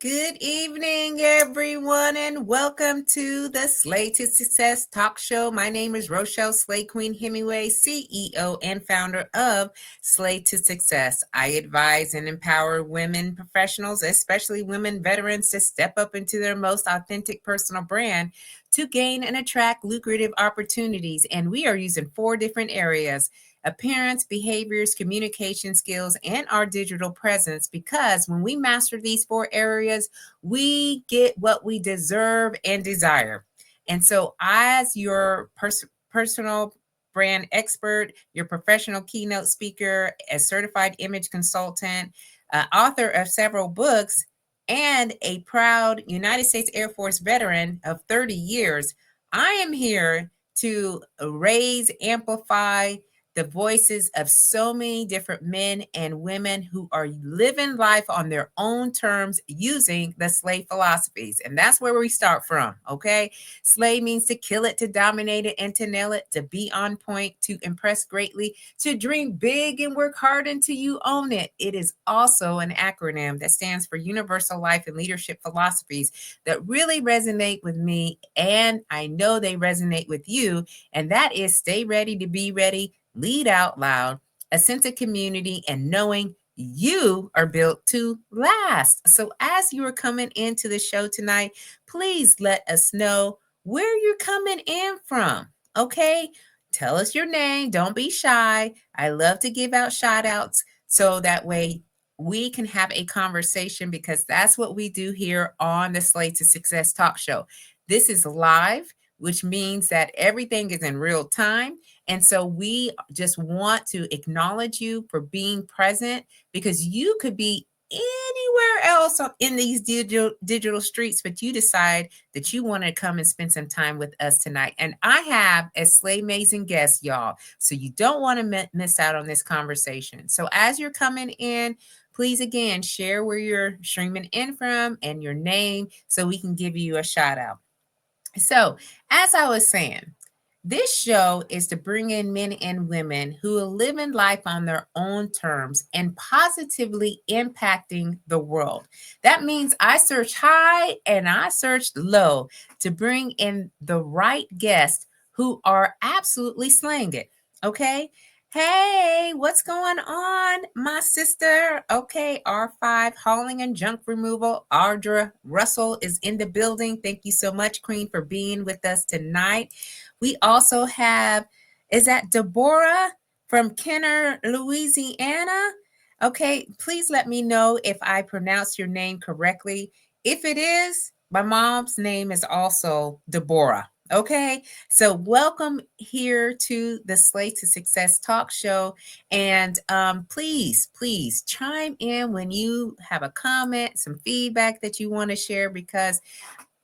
Good evening, everyone, and welcome to the Slay to Success talk show. My name is Rochelle Slay Queen Hemingway, CEO and founder of Slay to Success. I advise and empower women professionals, especially women veterans, to step up into their most authentic personal brand to gain and attract lucrative opportunities. And we are using 4 different areas: appearance, behaviors, communication skills, and our digital presence. Because when we master these 4 areas, we get what we deserve and desire. And so, as your personal brand expert, your professional keynote speaker, a certified image consultant, author of several books, and a proud United States Air Force veteran of 30 years, I am here to raise, amplify, the voices of so many different men and women who are living life on their own terms using the Slay philosophies. And that's where we start from, okay? Slay means to kill it, to dominate it, and to nail it, to be on point, to impress greatly, to dream big and work hard until you own it. It is also an acronym that stands for Universal Life and Leadership Philosophies that really resonate with me, and I know they resonate with you. And that is stay ready to be ready, lead out loud, a sense of community, and knowing you are built to last. So as you are coming into the show tonight, please let us know where you're coming in from. Okay? Tell us your name. Don't be shy. I love to give out shout outs so that way we can have a conversation, because that's what we do here on the Slay to Success talk show. This is live, which means that everything is in real time. And so we just want to acknowledge you for being present, because you could be anywhere else in these digital streets, but you decide that you want to come and spend some time with us tonight. And I have a slay amazing guest, y'all. So you don't want to miss out on this conversation. So as you're coming in, please again share where you're streaming in from and your name so we can give you a shout out. So, as I was saying, this show is to bring in men and women who are living life on their own terms and positively impacting the world. That means I search high and I searched low to bring in the right guests who are absolutely slaying it. Okay. Hey, what's going on, my sister? Okay, R5 hauling and junk removal. Audra Russell is in the building. Thank you so much, Queen, for being with us tonight. We also have, is that Deborah from Kenner, Louisiana? Okay, please let me know if I pronounce your name correctly. If it is, my mom's name is also Deborah. Okay, so welcome here to the Slay to Success talk show. And please chime in when you have a comment, some feedback that you want to share, because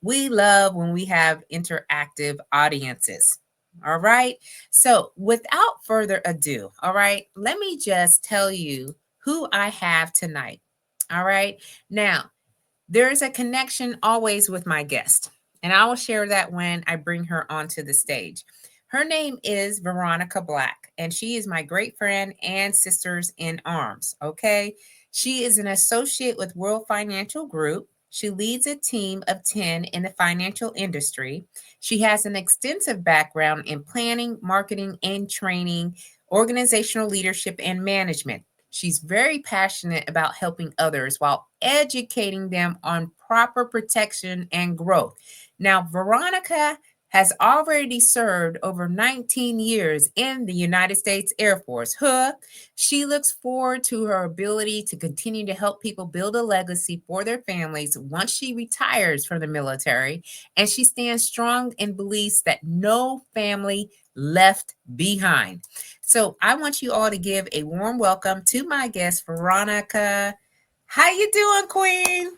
we love when we have interactive audiences. All right. So without further ado, all right, let me just tell you who I have tonight. All right. Now, there is a connection always with my guest, and I will share that when I bring her onto the stage. Her name is Veronica Black, and she is my great friend and sisters in arms. Okay. She is an associate with World Financial Group. She leads a team of 10 in the financial industry. She has an extensive background in planning, marketing, and training, organizational leadership, and management. She's very passionate about helping others while educating them on proper protection and growth. Now, Veronica has already served over 19 years in the United States Air Force. She looks forward to her ability to continue to help people build a legacy for their families once she retires from the military, and she stands strong and believes that no family left behind. So I want you all to give a warm welcome to my guest, Veronica. How you doing, Queen?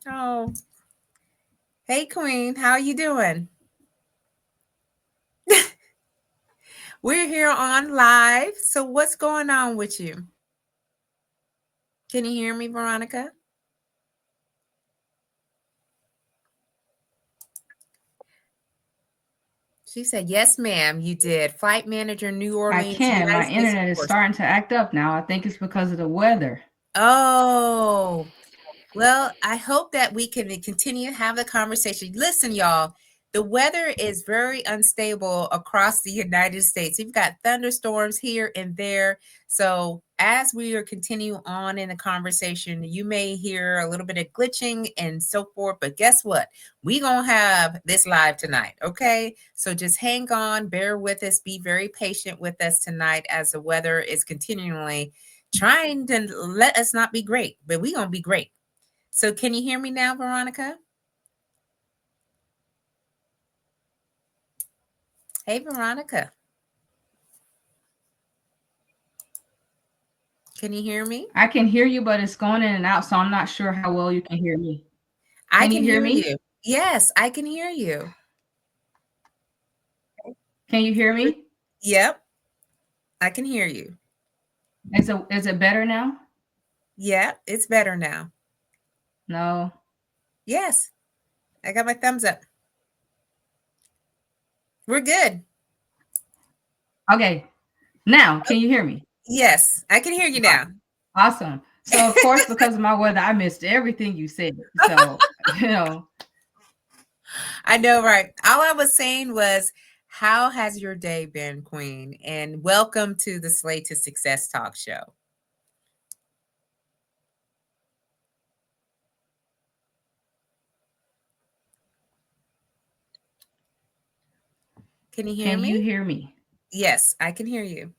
Oh, hey, Queen. How you doing? We're here on live. So what's going on with you? Can you hear me, Veronica? She said, yes, ma'am, you did. Flight manager, New I Orleans, can. United My States Air internet is Force. starting to act up now. I think it's because of the weather. Oh, well, I hope that we can continue to have the conversation. Listen, y'all, the weather is very unstable across the United States. We've got thunderstorms here and there. So, as we are continue on in the conversation, you may hear a little bit of glitching and so forth. But guess what? We gonna have this live tonight, okay? So just hang on, bear with us, be very patient with us tonight as the weather is continually trying to let us not be great, but we gonna be great. So can you hear me now, Veronica? Hey, Veronica. Can you hear me? I can hear you, but it's going in and out, so I'm not sure how well you can hear me. I Can you can hear hear me? you. Yes, I can hear you. Can you hear me? Yep, I can hear you. Is it better now? Yep, it's better now. No. Yes, I got my thumbs up. We're good. Okay. Now, can you hear me? Yes, I can hear you now. Awesome. So, of course, because of my weather, I missed everything you said. So, you know, I know, right? All I was saying was, how has your day been, Queen? And welcome to the Slay to Success talk show. Can you hear can me? you hear me? Yes, I can hear you.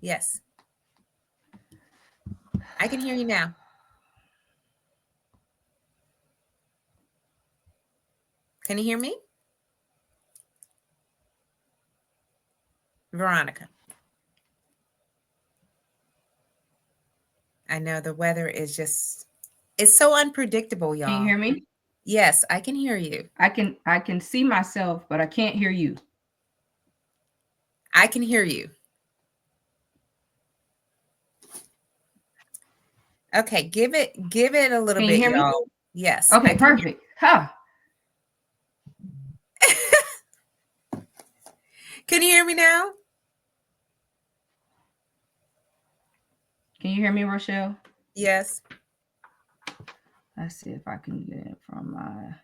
Yes, I can hear you now. Can you hear me? Veronica. I know the weather is just, it's so unpredictable, Can you y'all. hear me? Yes, I can hear you. I can see myself, but I can't hear you. I can hear you. Okay, give it a little Can you bit, hear me? y'all. Yes, I Okay, can hear. perfect. Huh. Can you hear me now? Can you hear me, Rochelle? Yes. Let's see if I can get it from my.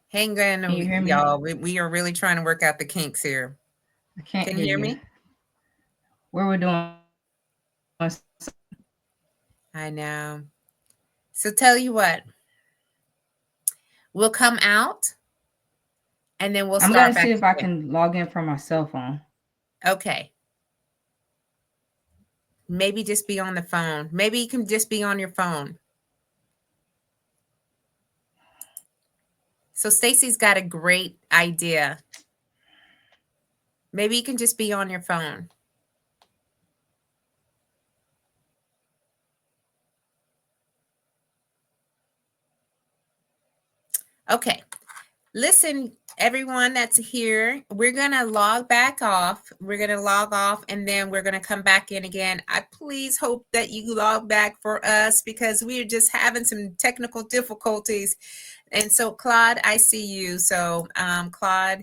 Hang Can you on, hear me? y'all. We are really trying to work out the kinks here. I can't Can you hear hear you. me? Where we're doing. I know. So tell you what, we'll come out and then we'll I'm gonna start see back if I again. can log in from my cell phone. Okay. Maybe just be on the phone. Maybe you can just be on your phone. So Stacy's got a great idea. Maybe you can just be on your phone. Okay. Listen, everyone that's here, we're going to log back off. We're going to log off and then we're going to come back in again. I please hope that you log back for us because we are just having some technical difficulties. And so, Claude, I see you. So, Claude,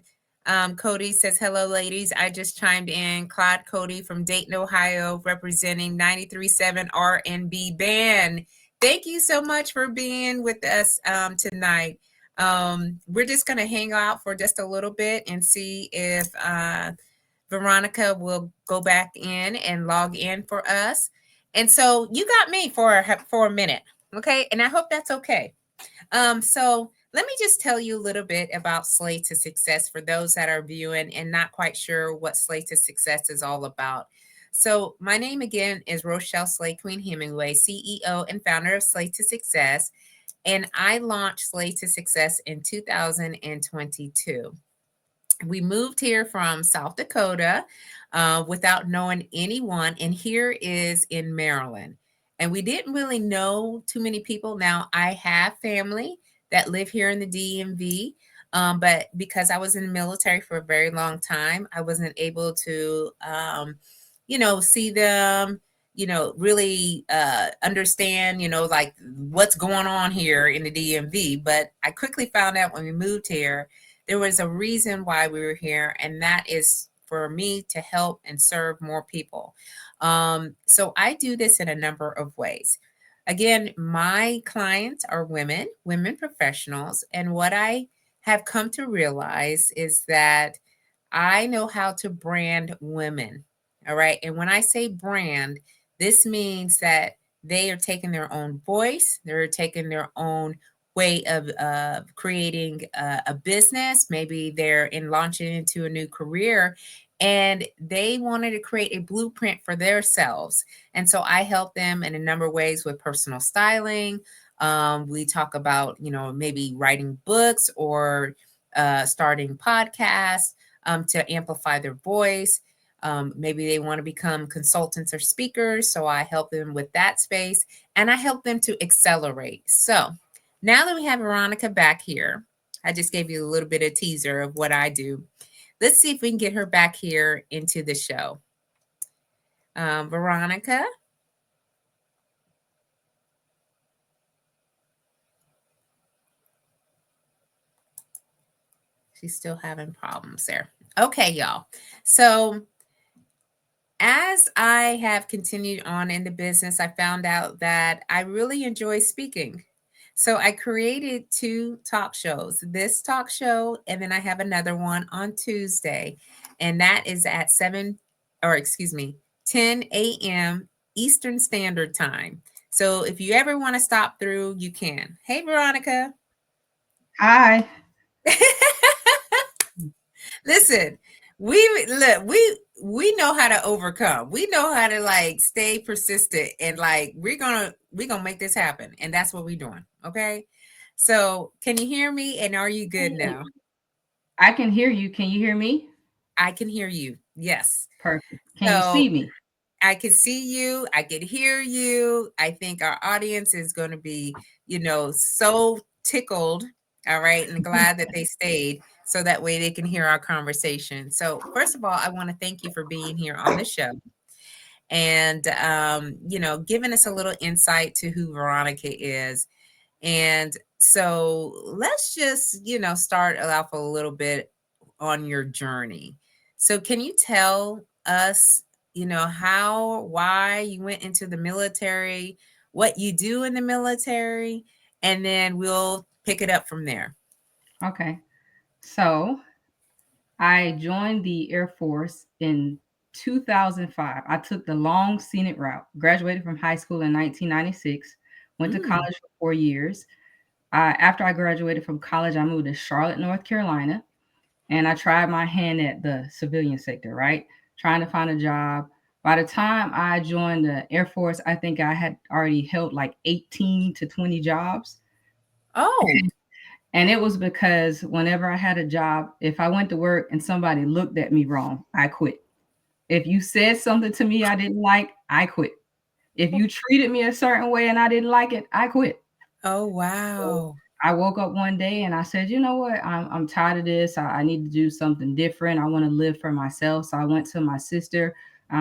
Cody says, hello, ladies. I just chimed in. Claude Cody from Dayton, Ohio, representing 93.7 R&B Band. Thank you so much for being with us tonight. We're just going to hang out for just a little bit and see if Veronica will go back in and log in for us. And so you got me for a minute, okay? And I hope that's okay. So let me just tell you a little bit about Slay to Success for those that are viewing and not quite sure what Slay to Success is all about. So my name again is Rochelle Slay Queen Hemingway, CEO and founder of Slay to Success. And I launched Slay to Success in 2022. We moved here from South Dakota without knowing anyone, and here is in Maryland. And we didn't really know too many people. Now, I have family that live here in the DMV, but because I was in the military for a very long time, I wasn't able to, see them, really understand, like what's going on here in the DMV. But I quickly found out when we moved here there was a reason why we were here, and that is for me to help and serve more people. So I do this in a number of ways. Again, my clients are women professionals, and what I have come to realize is that I know how to brand women. All right. And when I say brand, this means that they are taking their own voice, they're taking their own way of creating a business. Maybe they're in launching into a new career, and they wanted to create a blueprint for themselves. And so I help them in a number of ways with personal styling. We talk about, maybe writing books or starting podcasts to amplify their voice. Maybe they want to become consultants or speakers. So I help them with that space, and I help them to accelerate. So now that we have Veronica back here, I just gave you a little bit of teaser of what I do. Let's see if we can get her back here into the show. Veronica, she's still having problems there. Okay, y'all. So as I have continued on in the business, I found out that I really enjoy speaking. So I created two talk shows, this talk show, and then I have another one on Tuesday. And that is at 10 a.m. Eastern Standard Time. So if you ever want to stop through, you can. Hey, Veronica. Hi. Listen, we know how to overcome. We know how to like stay persistent, and like we're gonna make this happen. And that's what we're doing. Okay. So can you hear me? And are you good now? I can hear you. Can you hear me? I can hear you. Yes. Perfect. Can you So see me? I can see you. I can hear you. I think our audience is going to be, so tickled. All right. And glad that they stayed so that way they can hear our conversation. So, first of all, I want to thank you for being here on the show and, giving us a little insight to who Veronica is. And so let's just, start off a little bit on your journey. So can you tell us, how, why you went into the military, what you do in the military, and then we'll pick it up from there. Okay. So I joined the Air Force in 2005. I took the long scenic route, graduated from high school in 1996, went to Mm. college for 4 years. After I graduated from college, I moved to Charlotte, North Carolina, and I tried my hand at the civilian sector, right? Trying to find a job. By the time I joined the Air Force, I think I had already held like 18 to 20 jobs. Oh, And it was because whenever I had a job, if I went to work and somebody looked at me wrong, I quit. If you said something to me I didn't like, I quit. If you treated me a certain way and I didn't like it, I quit. oh, So wow. I woke up one day and I said, you know what? I'm tired of this. I need to do something different. I want to live for myself. So I went to my sister.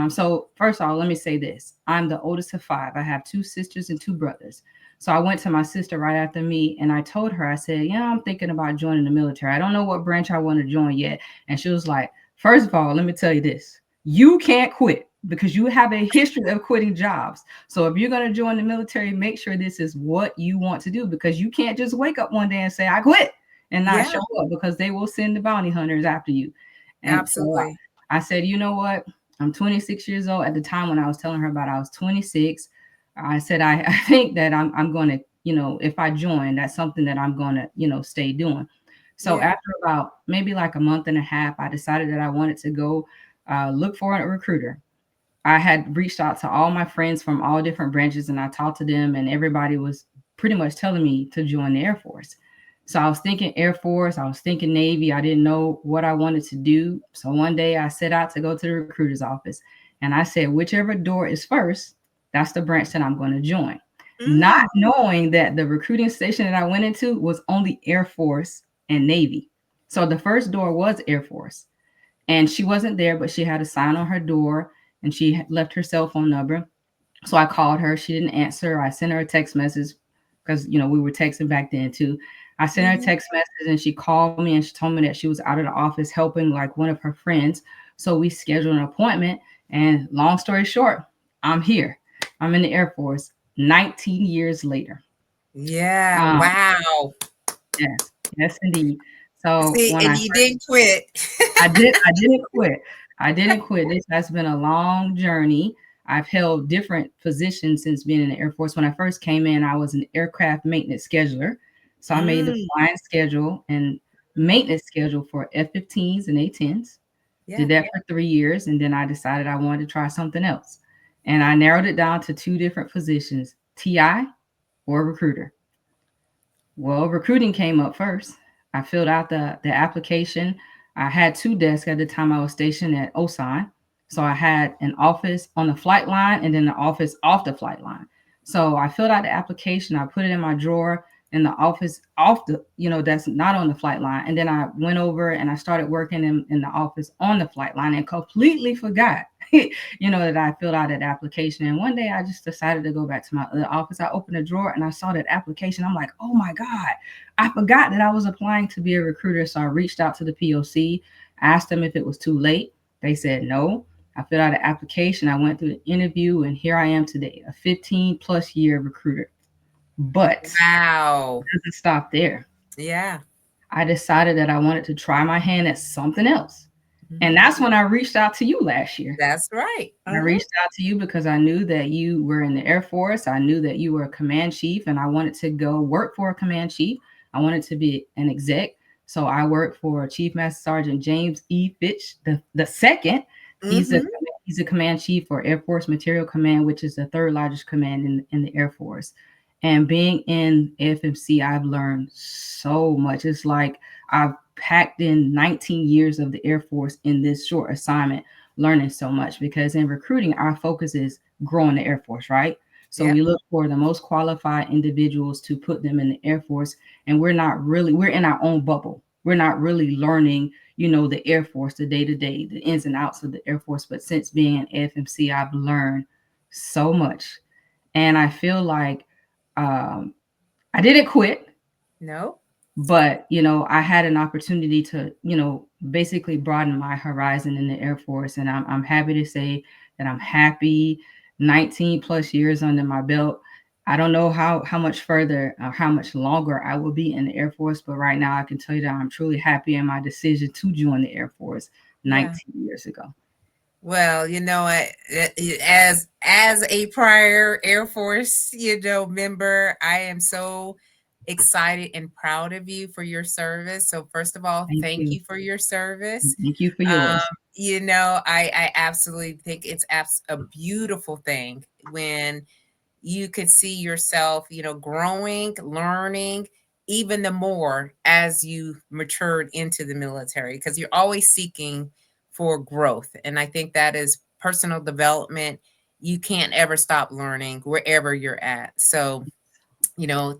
So, first of all, let me say this: I'm the oldest of five. I have two sisters and two brothers. So I went to my sister right after me and I told her, I said, yeah, I'm thinking about joining the military. I don't know what branch I want to join yet. And she was like, first of all, let me tell you this: you can't quit because you have a history of quitting jobs. So if you're going to join the military, make sure this is what you want to do, because you can't just wake up one day and say, I quit, and not Yeah, show up, because they will send the bounty hunters after you. And so absolutely. I said, you know what? I'm 26 years old. At the time when I was telling her about it, I was 26. I said, I think that I'm going to, if I join, that's something that I'm going to, stay doing. So Yeah. after about maybe like a month and a half, I decided that I wanted to go look for a recruiter. I had reached out to all my friends from all different branches and I talked to them, and everybody was pretty much telling me to join the Air Force. So I was thinking Air Force, I was thinking Navy. I didn't know what I wanted to do. So one day I set out to go to the recruiter's office and I said, whichever door is first, that's the branch that I'm going to join. Not Mm. knowing that the recruiting station that I went into was only Air Force and Navy. So the first door was Air Force. And she wasn't there, but she had a sign on her door and she left her cell phone number. So I called her. She didn't answer. I sent her a text message because, we were texting back then too. I sent her a Mhm. text message and she called me and she told me that she was out of the office helping like one of her friends. So we scheduled an appointment. And long story short, I'm here. I'm in the Air Force 19 years later. Yeah, Um, wow. yes, yes, indeed. So See, when and I you didn't quit. I didn't quit. I didn't quit. This has been a long journey. I've held different positions since being in the Air Force. When I first came in, I was an aircraft maintenance scheduler. So I made the Mm, flying schedule and maintenance schedule for F-15s and A-10s. yeah, Did that for 3 years, and then I decided I wanted to try something else. And I narrowed it down to two different positions, TI or recruiter. Well, recruiting came up first. I filled out the application. I had two desks at the time I was stationed at Osan. So I had an office on the flight line and then the office off the flight line. So I filled out the application, I put it in my drawer in the office off the, that's not on the flight line. And then I went over and I started working in the office on the flight line and completely forgot, that I filled out that application. And one day I just decided to go back to my other office. I opened a drawer and I saw that application. I'm like, oh my God, I forgot that I was applying to be a recruiter. So I reached out to the POC, asked them if it was too late. They said no. I filled out an application. I went through the interview, and here I am today, a 15 plus year recruiter. But wow. it doesn't stop there. Yeah. I decided that I wanted to try my hand at something else. And Mhm. that's when I reached out to you last year. That's right. I reached out to you because I knew that you were in the Air Force. I knew that you were a command chief, and I wanted to go work for a command chief. I wanted to be an exec. So I worked for Chief Master Sergeant James E. Fitch the second. He's a Mhm. he's a command chief for Air Force Material Command, which is the third largest command in the Air Force. And being in FMC, I've learned so much. It's like I've packed in 19 years of the Air Force in this short assignment, learning so much because in recruiting, our focus is growing the Air Force, right? So Yep. we look for the most qualified individuals to put them in the Air Force. And we're in our own bubble. We're not really learning, the Air Force, the day to day, the ins and outs of the Air Force. But since being in FMC, I've learned so much. And I feel like um, I didn't quit, No. but I had an opportunity to basically broaden my horizon in the Air Force, and I'm happy to say that I'm happy. 19 plus years under my belt. I don't know how much further or how much longer I will be in the Air Force, but right now I can tell you that I'm truly happy in my decision to join the Air Force Yeah. 19 years ago. Well, you know what? As a prior Air Force, member, I am so excited and proud of you for your service. So first of all, Thank thank you. you for your service. Thank you for Um, yours. I absolutely think it's a beautiful thing when you could see yourself, growing, learning even the more as you matured into the military because you're always seeking for growth. And I think that is personal development. You can't ever stop learning wherever you're at. So,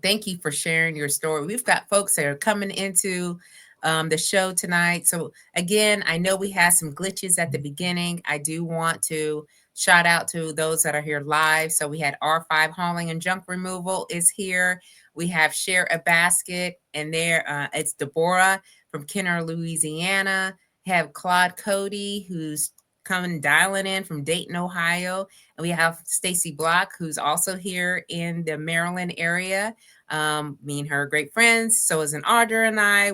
thank you for sharing your story. We've got folks that are coming into the show tonight. So, again, I know we had some glitches at the beginning. I do want to shout out to those that are here live. So, we had R5 Hauling and Junk Removal is here. We have Share a Basket, and there it's Deborah from Kenner, Louisiana. Have Claude Cody, who's coming dialing in from Dayton, Ohio. And we have Stacy Block, who's also here in the Maryland area. Me and her are great friends. So is an Audra and I.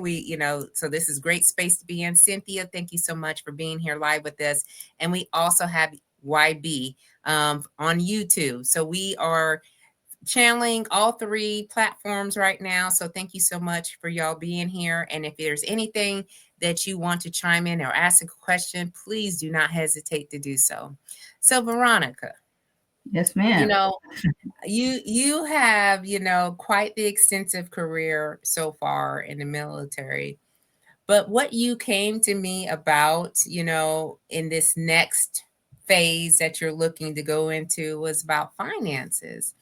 So this is great space to be in. Cynthia, thank you so much for being here live with us. And we also have YB on YouTube. So we are channeling all three platforms right now. So thank you so much for y'all being here. And if there's anything that you want to chime in or ask a question, please do not hesitate to do so. So Veronica, Yes, you ma'am. know, you have, quite the extensive career so far in the military. But what you came to me about, in this next phase that you're looking to go into was about finances.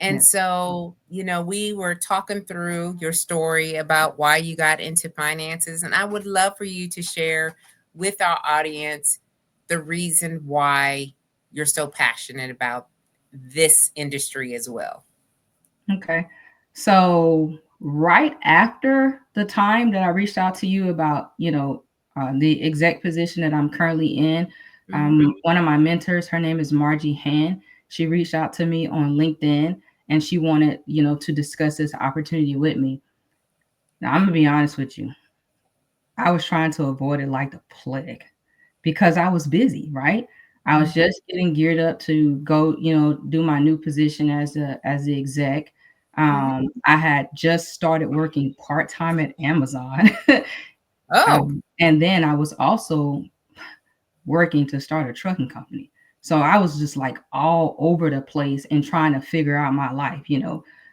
And Yes. so, we were talking through your story about why you got into finances. And I would love for you to share with our audience the reason why you're so passionate about this industry as well. Okay. So right after the time that I reached out to you about, the exec position that I'm currently in, Mm-hmm. one of my mentors, her name is Margie Han. She reached out to me on LinkedIn and she wanted, to discuss this opportunity with me. Now, I'm gonna be honest with you. I was trying to avoid it like the plague because I was busy, right? I was Mm-hmm. just getting geared up to go, do my new position as the exec. Mm-hmm. I had just started working part time at Amazon, Oh. and then I was also working to start a trucking company. So I was just like all over the place and trying to figure out my life.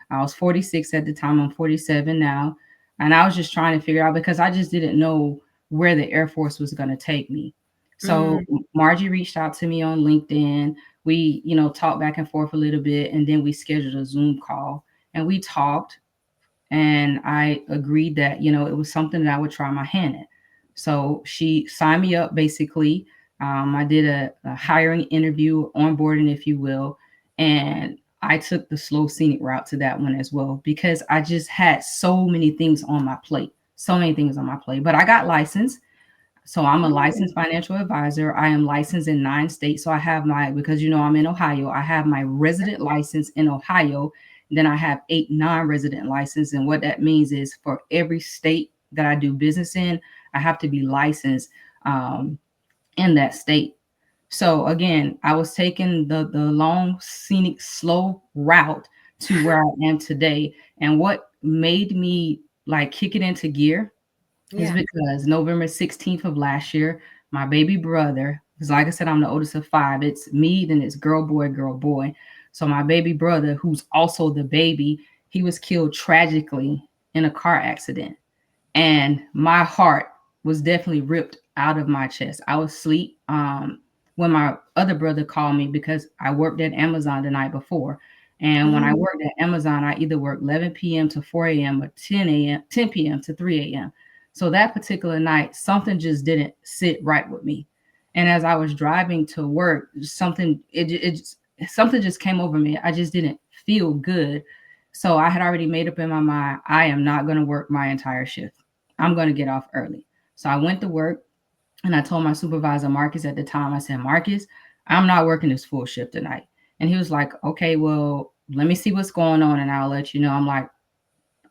I was 46 at the time. I'm 47 now. And I was just trying to figure out because I just didn't know where the Air Force was going to take me. So Mm-hmm. Margie reached out to me on LinkedIn. We, talked back and forth a little bit and then we scheduled a Zoom call and we talked and I agreed that it was something that I would try my hand at. So she signed me up basically. I did a hiring interview, onboarding, if you will, and I took the slow scenic route to that one as well because I just had so many things on my plate, so many things on my plate. But I got licensed. So I'm a licensed financial advisor. I am licensed in 9 states. So I have my, because I'm in Ohio, I have my resident license in Ohio. Then I have 8 non-resident license. And what that means is for every state that I do business in, I have to be licensed um, in that state. So again, I was taking the long, scenic, slow route to where I am today. And what made me like kick it into gear is Yeah. because November 16th of last year, my baby brother, because like I said, I'm the oldest of five, it's me, then it's girl, boy, girl, boy. So my baby brother, who's also the baby, he was killed tragically in a car accident. And my heart was definitely ripped out of my chest. I was asleep when my other brother called me because I worked at Amazon the night before. And when I Mm-hmm. worked at Amazon, I either worked 11 p.m. to 4 a.m. or 10 p.m. to 3 a.m. So that particular night, something just didn't sit right with me. And as I was driving to work, something just came over me. I just didn't feel good. So I had already made up in my mind, I am not going to work my entire shift. I'm going to get off early. So I went to work and I told my supervisor, Marcus, at the time, I said, Marcus, I'm not working this full shift tonight. And he was like, okay, well, let me see what's going on and I'll let you know. I'm like,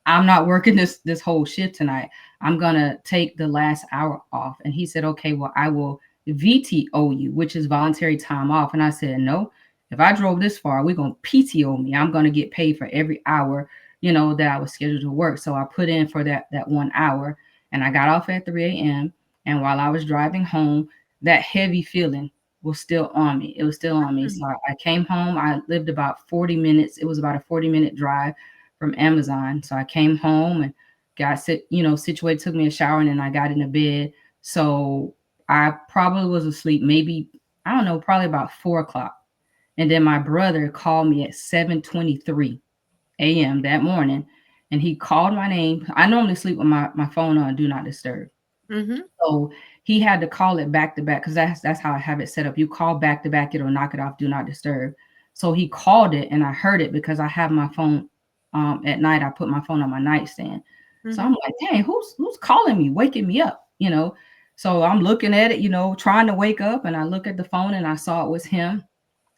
I'm not working this whole shift tonight. I'm gonna take the last hour off. And he said, okay, well, I will VTO you, which is voluntary time off. And I said, no, if I drove this far, we're gonna PTO me. I'm gonna get paid for every hour, that I was scheduled to work. So I put in for that 1 hour and I got off at 3 a.m. And while I was driving home, that heavy feeling was still on me. It was still on me. So I came home. I lived about 40 minutes. It was about a 40-minute drive from Amazon. So I came home and situated, took me a shower, and then I got into bed. So I probably was asleep, maybe, I don't know, probably about 4 o'clock. And then my brother called me at 7:23 a.m. that morning and he called my name. I normally sleep with my phone on do not disturb. Mm-hmm. So he had to call it back to back because that's how I have it set up. You call back to back, it'll knock it off, do not disturb. So he called it and I heard it because I have my phone at night. I put my phone on my nightstand. So Mm-hmm. I'm like, dang, who's calling me, waking me up? So I'm looking at it, trying to wake up, and I look at the phone and I saw it was him.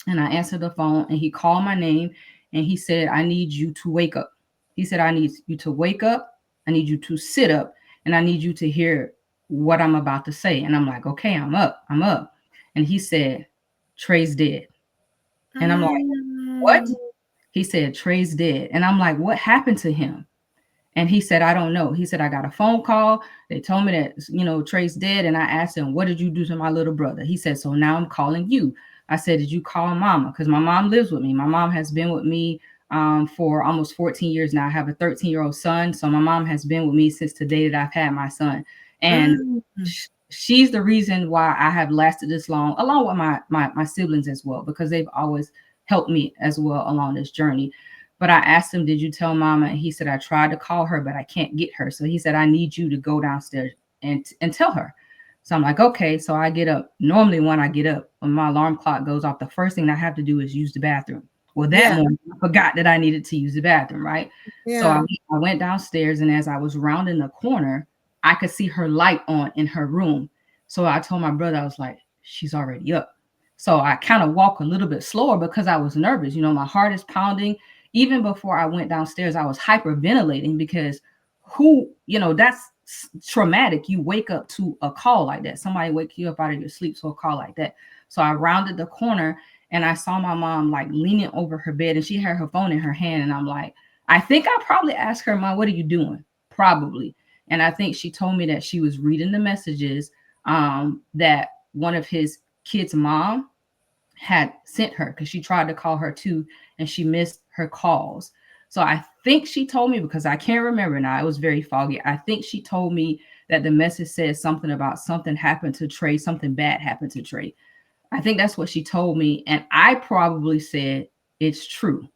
And I answered the phone and he called my name and he said, I need you to wake up. He said, I need you to wake up. I need you to sit up and I need you to hear what I'm about to say. And I'm like, okay, I'm up. I'm up. And he said, Trey's dead. And I'm like, what? Mm-hmm. He said, Trey's dead. And I'm like, what happened to him? And he said, I don't know. He said, I got a phone call. They told me that, Trey's dead. And I asked him, what did you do to my little brother? He said, so now I'm calling you. I said, did you call mama? Because my mom lives with me. My mom has been with me for almost 14 years now. I have a 13-year-old son. So my mom has been with me since the day that I've had my son. And Mm-hmm. she's the reason why I have lasted this long, along with my siblings as well, because they've always helped me as well along this journey. But I asked him, did you tell mama? And he said, I tried to call her, but I can't get her. So he said, I need you to go downstairs and tell her. So I'm like, okay. So I get up. Normally, when I get up, when my alarm clock goes off, the first thing I have to do is use the bathroom. Well, that Yeah. morning, I forgot that I needed to use the bathroom, right? So Yeah. I went downstairs, and as I was rounding the corner, I could see her light on in her room. So I told my brother, I was like, she's already up. So I kind of walk a little bit slower because I was nervous. You know, my heart is pounding. Even before I went downstairs, I was hyperventilating because that's traumatic. You wake up to a call like that. Somebody wake you up out of your sleep to a call like that. So I rounded the corner, and I saw my mom like leaning over her bed, and she had her phone in her hand. And I'm like, I think I probably asked her, Mom, what are you doing? Probably. And I think she told me that she was reading the messages that one of his kids' mom had sent her, because she tried to call her too, and she missed her calls. So I think she told me, because I can't remember now, it was very foggy. I think she told me that the message said something about something happened to Trey, something bad happened to Trey. I think that's what she told me. And I probably said, it's true.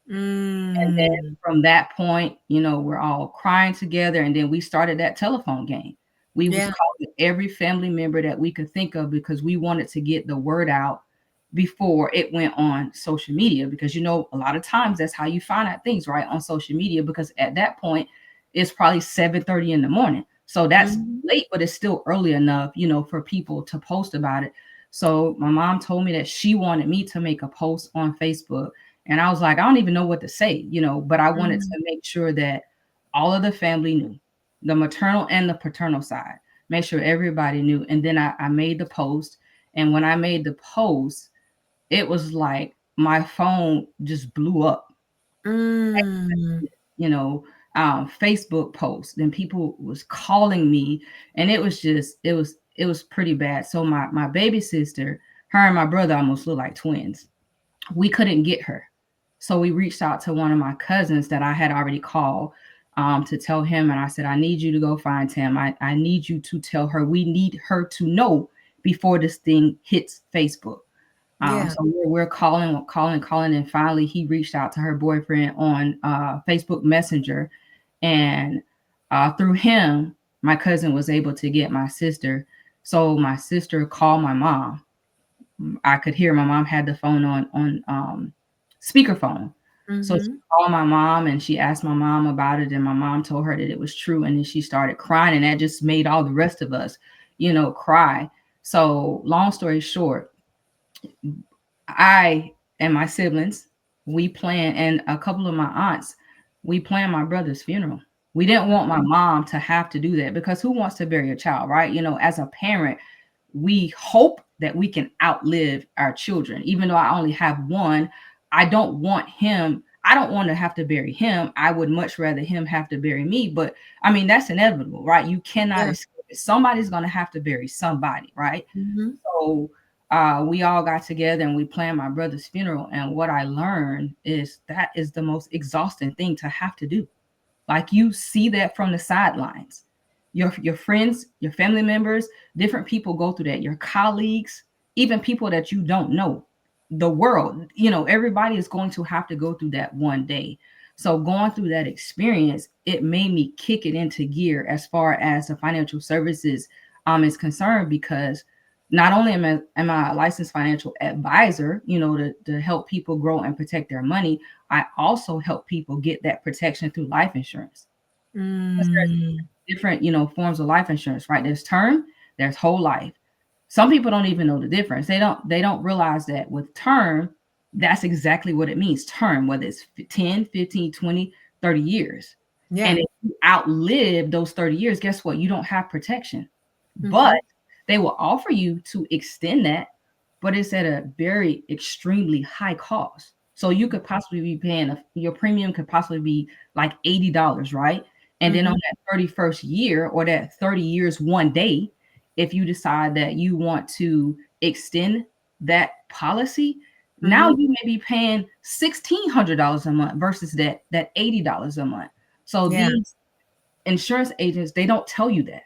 And then Mm. from that point, we're all crying together. And then we started that telephone game. We was Yeah. calling every family member that we could think of, because we wanted to get the word out before it went on social media. Because a lot of times that's how you find out things, right? On social media, because at that point it's probably 7:30 in the morning. So that's Mhm. late, but it's still early enough, for people to post about it. So my mom told me that she wanted me to make a post on Facebook, and I was like, I don't even know what to say, but I wanted Mhm. to make sure that all of the family knew, the maternal and the paternal side, make sure everybody knew. And then I made the post. And when I made the post, it was like my phone just blew up. Mm. You know, Facebook posts. Then people was calling me, and it was pretty bad. So my baby sister, her and my brother almost look like twins. We couldn't get her. So we reached out to one of my cousins that I had already called, to tell him. And I said, I need you to go find Tim. I need you to tell her, we need her to know before this thing hits Facebook. Yeah. So we're calling. And finally he reached out to her boyfriend on Facebook Messenger. And through him, my cousin was able to get my sister. So my sister called my mom. I could hear my mom had the phone on speakerphone. So she Mhm. called my mom, and she asked my mom about it, and my mom told her that it was true. And then she started crying, and that just made all the rest of us, cry. So long story short, I and my siblings, we planned, and a couple of my aunts, we planned my brother's funeral. We didn't want my mom to have to do that, because who wants to bury a child, right? As a parent, we hope that we can outlive our children. Even though I only have one, I don't want to have to bury him. I would much rather him have to bury me. But I mean, that's inevitable, right? You cannot Yeah. escape it. Somebody's going to have to bury somebody, right? Mhm. So we all got together and we planned my brother's funeral. And what I learned is that is the most exhausting thing to have to do. Like, you see that from the sidelines. Your friends, your family members, different people go through that. Your colleagues, even people that you don't know. The world, everybody is going to have to go through that one day. So going through that experience, it made me kick it into gear as far as the financial services is concerned, because not only am I a licensed financial advisor, to help people grow and protect their money, I also help people get that protection through life insurance. Because there's Mm. different, forms of life insurance, right? There's term, there's whole life. Some people don't even know the difference. They don't realize that with term, that's exactly what it means. Term, whether it's 10, 15, 20, 30 years. Yeah. And if you outlive those 30 years, guess what? You don't have protection. But Mhm. they will offer you to extend that, but it's at a very extremely high cost. So you could possibly be paying your premium could possibly be like $80, right? And then on Mhm. that 31st year, or that 30 years one day, if you decide that you want to extend that policy, now Mhm. you may be paying $1,600 a month versus that $80 a month. So Yeah. these insurance agents, they don't tell you that.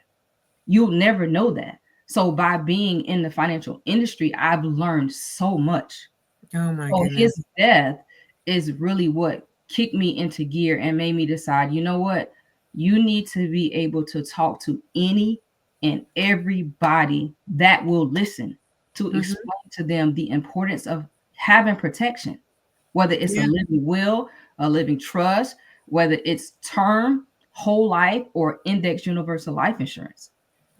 You'll never know that. So by being in the financial industry, I've learned so much. Oh my So his goodness. death is really what kicked me into gear and made me decide, you know what? You need to be able to talk to any and everybody that will listen, to Mhm. explain to them the importance of having protection. whether it's a Yeah. living will, a living trust, whether it's term, whole life, or index universal life insurance.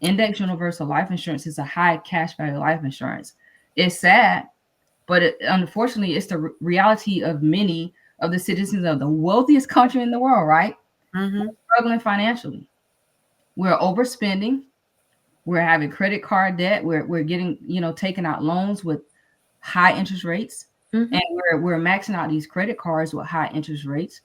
Index universal life insurance is a high cash value life insurance. It's sad, but unfortunately, it's the reality of many of the citizens of the wealthiest country in the world, right? Mm-hmm. Struggling financially. We're overspending. We're having credit card debt. We're getting, taking out loans with high interest rates. Mm-hmm. And we're maxing out these credit cards with high interest rates.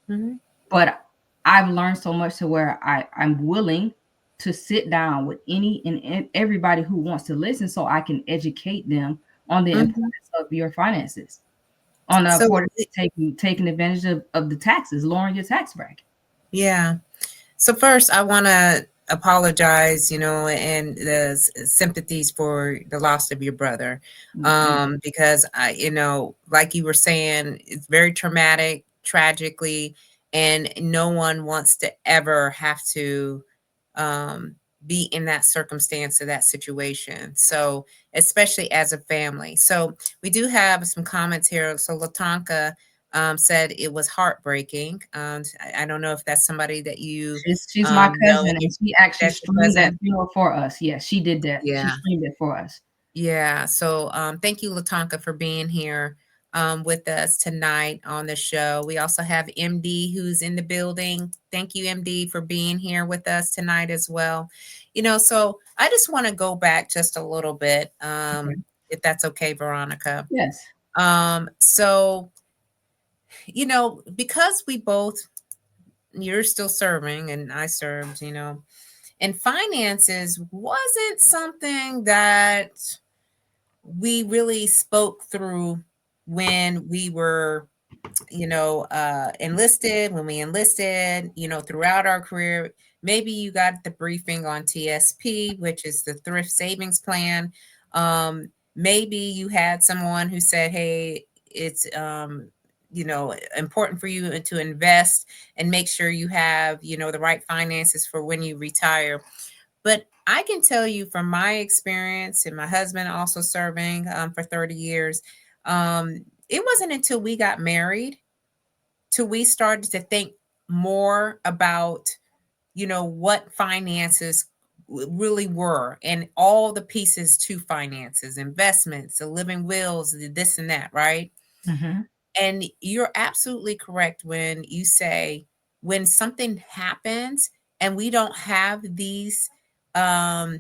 Mm-hmm. But I've learned so much to where I'm willing to sit down with any and everybody who wants to listen so I can educate them on the Mm-hmm. importance of your finances, on the So, importance of taking advantage of the taxes, lowering your tax bracket. yeah. So first, I want to apologize, and the sympathies for the loss of your brother, Thank because like you were saying, it's very traumatic, tragically, and no one wants to ever have to um, be in that circumstance or that situation. So, especially as a family. So, we do have some comments here. So, Latanka said it was heartbreaking. I don't know if that's somebody that you She's my know cousin, in your, and she actually that's your streamed that cousin. funeral for us. Yes, she did that. She Yeah. streamed it for us. Yeah. So thank you, Latanka, for being here with us tonight on the show. We also have MD who's in the building. Thank you, MD, for being here with us tonight as well. So I just want to go back just a little bit, Okay. if that's okay, Veronica. Yes. So, because we both, you're still serving and I served, and finances wasn't something that we really spoke through when we were enlisted, when we enlisted, throughout our career. Maybe you got the briefing on TSP, which is the thrift savings plan. Maybe you had someone who said, hey, it's important for you to invest and make sure you have the right finances for when you retire. But I can tell you from my experience, and my husband also serving for 30 years, it wasn't until we got married till we started to think more about, what finances really were and all the pieces to finances, investments, the living wills, this and that, right? Hmm. And you're absolutely correct when you say when something happens and we don't have these um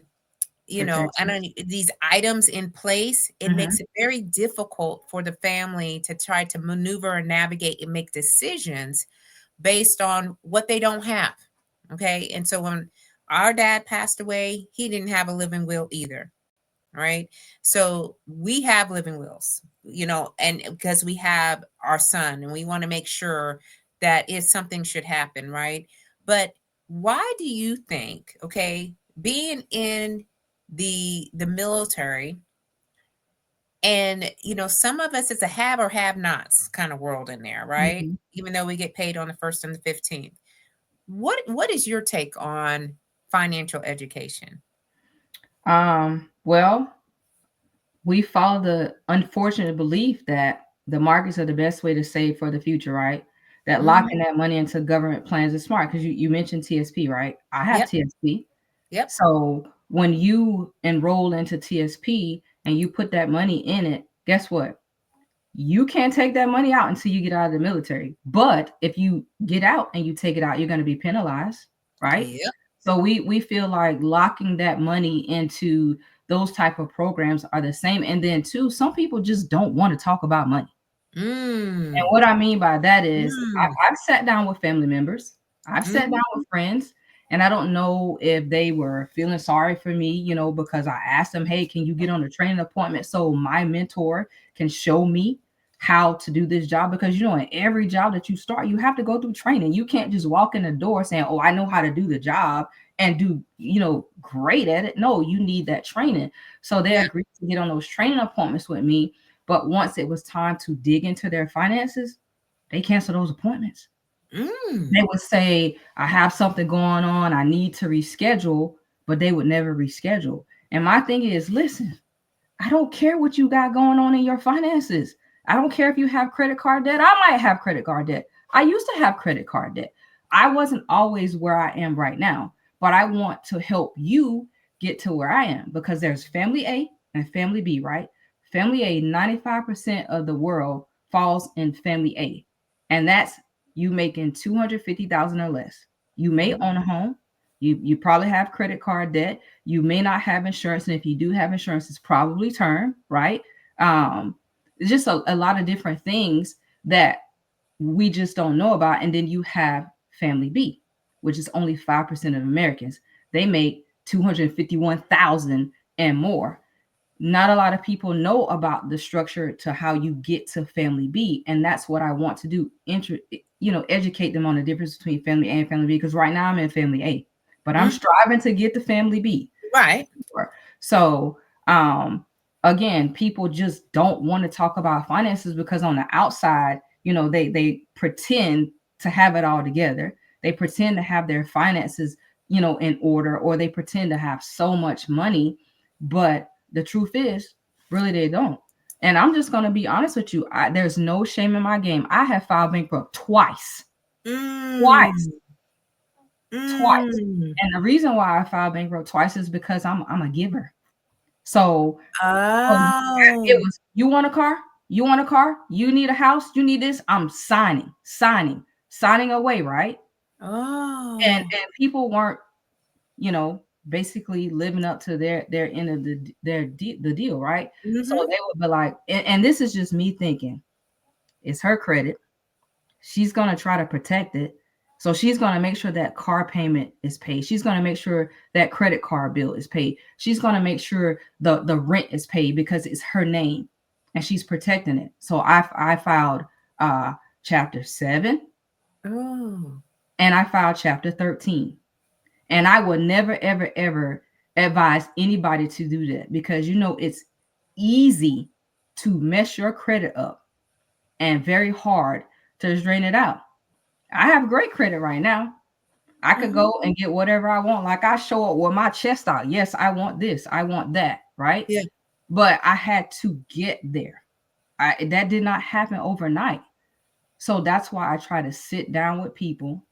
I Protections. don't these items in place, it Hmm. makes it very difficult for the family to try to maneuver and navigate and make decisions based on what they don't have. Okay. And so when our dad passed away, he didn't have a living will either. Right. So we have living wills, and because we have our son and we want to make sure that if something should happen, right? But why do you think, okay, being in the military, and some of us, it's a have or have nots kind of world in there, right? Hmm. Even though we get paid on the 1st and the 15th. What is your take on financial education? Well, we follow the unfortunate belief that the markets are the best way to save for the future, right? That locking Hmm. that money into government plans is smart because you mentioned TSP, right? I have Yep. TSP. Yep. So when you enroll into TSP and you put that money in it, guess what? You can't take that money out until you get out of the military. But if you get out and you take it out, you're going to be penalized, right? Yep. So we feel like locking that money into those type of programs are the same. And then too, some people just don't want to talk about money. And Mm. what I mean by that is Mm. I've sat down with family members, I've sat down Mhm. with friends, and I don't know if they were feeling sorry for me, because I asked them, hey, can you get on a training appointment so my mentor can show me how to do this job? Because, in every job that you start, you have to go through training. You can't just walk in the door saying, oh, I know how to do the job and do, great at it. No, you need that training. So they Yeah. agreed to get on those training appointments with me, but once it was time to dig into their finances, they cancel those appointments. Mm. They would say, I have something going on, I need to reschedule, but they would never reschedule. And my thing is, listen, I don't care what you got going on in your finances. I don't care if you have credit card debt. I might have credit card debt. I used to have credit card debt. I wasn't always where I am right now, but I want to help you get to where I am because there's family A and family B, right? Family A, 95% of the world falls in family A. And that's you making 250,000 or less. You may Mhm. own a home. You probably have credit card debt. You may not have insurance. And if you do have insurance, it's probably term, right? Um, just a lot of different things that we just don't know about. And then you have family B, which is only 5% of Americans. They make 251,000 and more. Not a lot of people know about the structure to how you get to family B. And that's what I want to do. Educate them on the difference between family A and family B. Because right now I'm in family A, but I'm Mhm. striving to get to family B. Right. So, um, again, people just don't want to talk about finances because on the outside, they pretend to have it all together. They pretend to have their finances, in order, or they pretend to have so much money, but the truth is, really, they don't. And I'm just gonna be honest with you. There's no shame in my game. I have filed bankrupt twice, twice, Mm. twice. Mm. And the reason why I filed bankrupt twice is because I'm a giver. So it Oh. was, you want a car? You want a car? You need a house? You need this? I'm signing away, right? And Oh. people weren't, basically living up to their end of the deal, right? So Mhm. they would be like, and this is just me thinking, it's her credit. She's gonna try to protect it. So she's gonna make sure that car payment is paid. She's gonna make sure that credit card bill is paid. She's gonna make sure the rent is paid because it's her name, and she's protecting it. So I filed uh chapter 7 Oh. and I filed chapter 13. And I would never ever ever advise anybody to do that because it's easy to mess your credit up and very hard to drain it out. I have great credit right now. I could Mhm. go and get whatever I want. Like I show up with my chest out. Yes, I want this. I want that. Right. Yeah. But I had to get there. That did not happen overnight. So that's why I try to sit down with people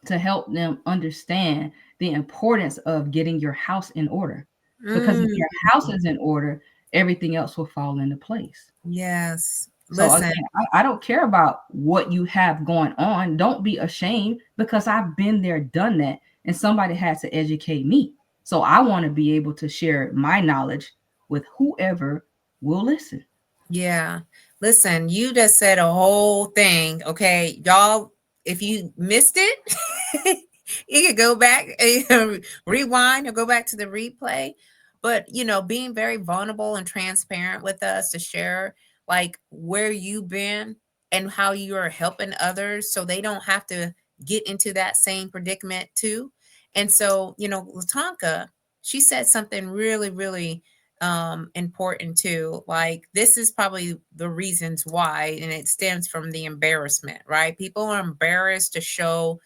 to help them understand the importance of getting your house in order. Because if Mm. your house is in order, everything else will fall into place. Yes. So Listen. again, I don't care about what you have going on. Don't be ashamed because I've been there, done that, and somebody had to educate me. So I want to be able to share my knowledge with whoever will listen. Yeah. Listen, you just said a whole thing. Okay. Y'all, if you missed it, you could go back, rewind, or go back to the replay. But, being very vulnerable and transparent with us to share like where you've been and how you are helping others so they don't have to get into that same predicament too. And so, Latanka, she said something really, really important too. Like this is probably the reasons why, and it stems from the embarrassment, right? People are embarrassed to show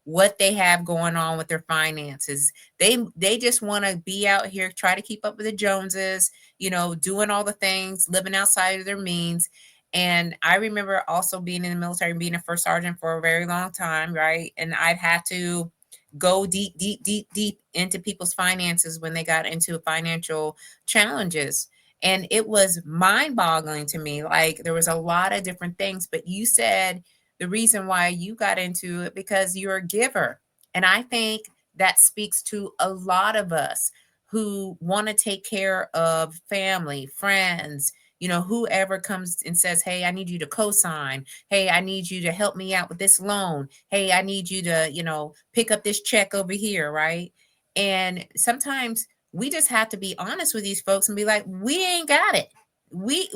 what they have going on with their finances. They just want to be out here, try to keep up with the Joneses, doing all the things, living outside of their means. And I remember also being in the military and being a first sergeant for a very long time, right? And I'd had to go deep, deep, deep, deep into people's finances when they got into financial challenges. And it was mind boggling to me. Like there was a lot of different things, but you said the reason why you got into it because you're a giver. And I think that speaks to a lot of us who want to take care of family, friends, whoever comes and says, hey, I need you to co-sign. Hey, I need you to help me out with this loan. Hey, I need you to, pick up this check over here, right? And sometimes we just have to be honest with these folks and be like, we ain't got it. We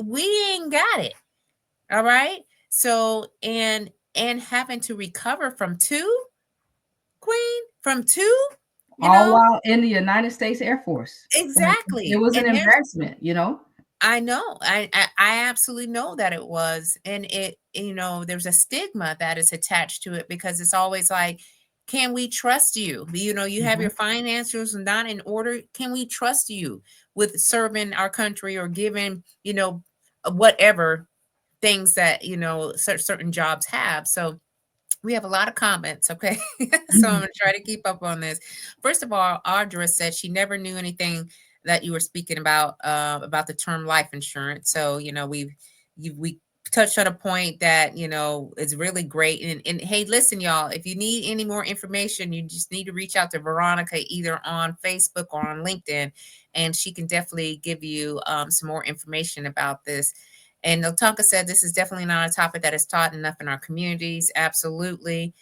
ain't got it. All right. So and having to recover from two, Queen, from two, you All know, while in the United States Air Force. Like, it exactly. was an And there's embarrassment. I know. I absolutely know that it was. And there's a stigma that is attached to it because it's always like, can we trust you? You have Mhm. your finances not in order. Can we trust you with serving our country or giving, whatever? things that certain jobs have. So we have a lot of comments, okay? So I'm Mhm. gonna try to keep up on this. First of all, Audra said she never knew anything that you were speaking about the term life insurance. So we touched on a point that is really great. And hey, listen, y'all, if you need any more information, you just need to reach out to Veronica either on Facebook or on LinkedIn, and she can definitely give you some more information about this. And Notanka said this is definitely not a topic that is taught enough in our communities. Absolutely.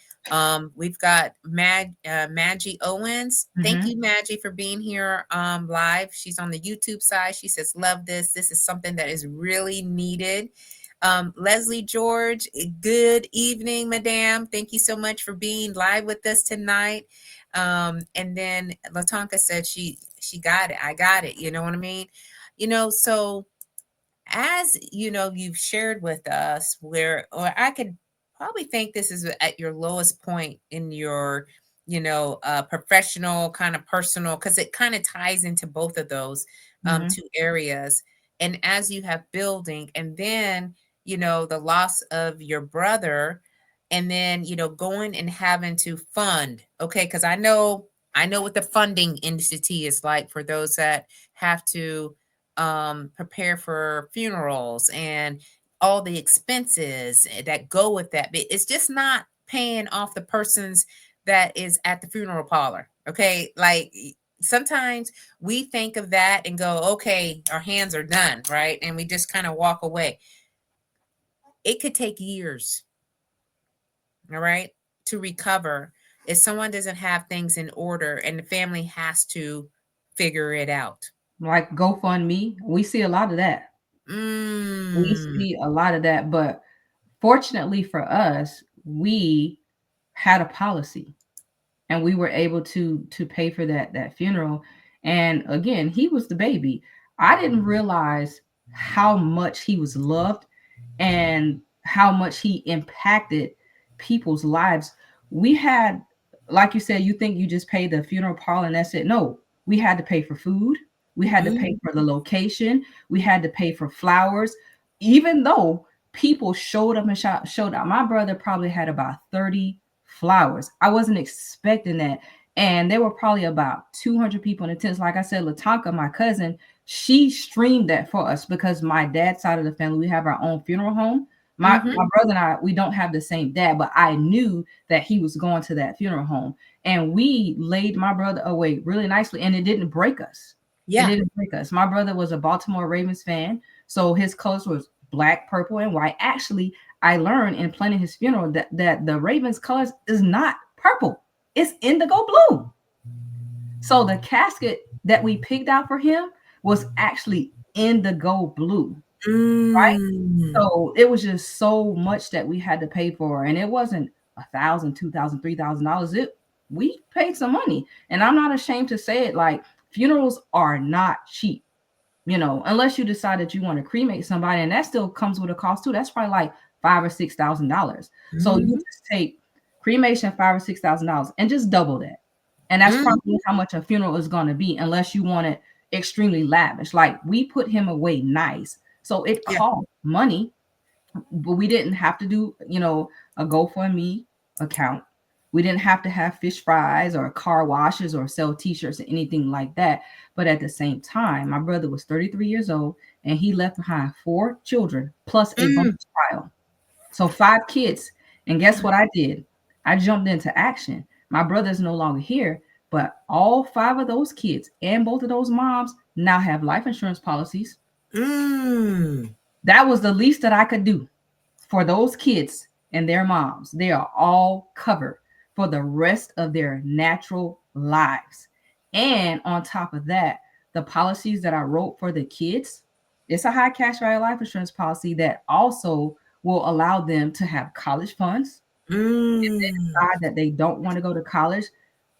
We've got Maggie Owens. Thank Mhm. you, Maggie, for being here live. She's on the YouTube side. She says, love this. This is something that is really needed. Leslie George, good evening, madam. Thank you so much for being live with us tonight. And then Latonka said she got it. I got it. You know what I mean? So as you've shared with us where, or I could probably think this is at your lowest point in your professional kind of personal, because it kind of ties into both of those Mhm. two areas. And as you have building, and then the loss of your brother, and then going and having to fund, okay, because I know what the funding entity is like for those that have to prepare for funerals and all the expenses that go with that. But it's just not paying off the person's that is at the funeral parlor. Okay. Like sometimes we think of that and go, okay, our hands are done, right? And we just kind of walk away. It could take years, all right, to recover if someone doesn't have things in order and the family has to figure it out. Like GoFundMe, we see a lot of that. We Mm. see a lot of that, but fortunately for us, we had a policy and we were able to pay for that funeral. And again, he was the baby. I didn't realize how much he was loved and how much he impacted people's lives. We had, like you said, you think you just pay the funeral parlor and that's it. No, we had to pay for food, we had to pay Mm. for the location, we had to pay for flowers, even though people showed up and showed out. My brother probably had about 30 flowers. I wasn't expecting that. And there were probably about 200 people in attendance. Like I said, Latanka, my cousin, she streamed that for us because my dad's side of the family, we have our own funeral home. My Mhm. brother and I, we don't have the same dad, but I knew that he was going to that funeral home. And we laid my brother away really nicely, and it didn't break us. It Yeah. didn't break us. My brother was a Baltimore Ravens fan, so his colors was black, purple, and white. Actually, I learned in planning his funeral that the Ravens colors is not purple. It's indigo blue. So the casket that we picked out for him was actually indigo blue, right? Mm. So it was just so much that we had to pay for, and it wasn't $1,000, $2,000, $3,000. It We paid some money, and I'm not ashamed to say it. Like funerals are not cheap, unless you decide that you want to cremate somebody, and that still comes with a cost too. That's probably like $5,000 or $6,000. So you Mhm. just take cremation $5,000 or $6,000 and just double that, and that's Mhm. probably how much a funeral is going to be, unless you want it extremely lavish. Like we put him away nice, so it Yeah. cost money, but we didn't have to do, a GoFundMe account. We didn't have to have fish fries or car washes or sell t-shirts or anything like that. But at the same time, my brother was 33 years old and he left behind 4 children plus a bonus Mm. child. So 5 kids. And guess what I did? I jumped into action. My brother's no longer here, but all 5 of those kids and both of those moms now have life insurance policies. Mm. That was the least that I could do for those kids and their moms. They are all covered for the rest of their natural lives. And on top of that, the policies that I wrote for the kids, it's a high cash value life insurance policy that also will allow them to have college funds. If they Mm. decide that they don't want to go to college,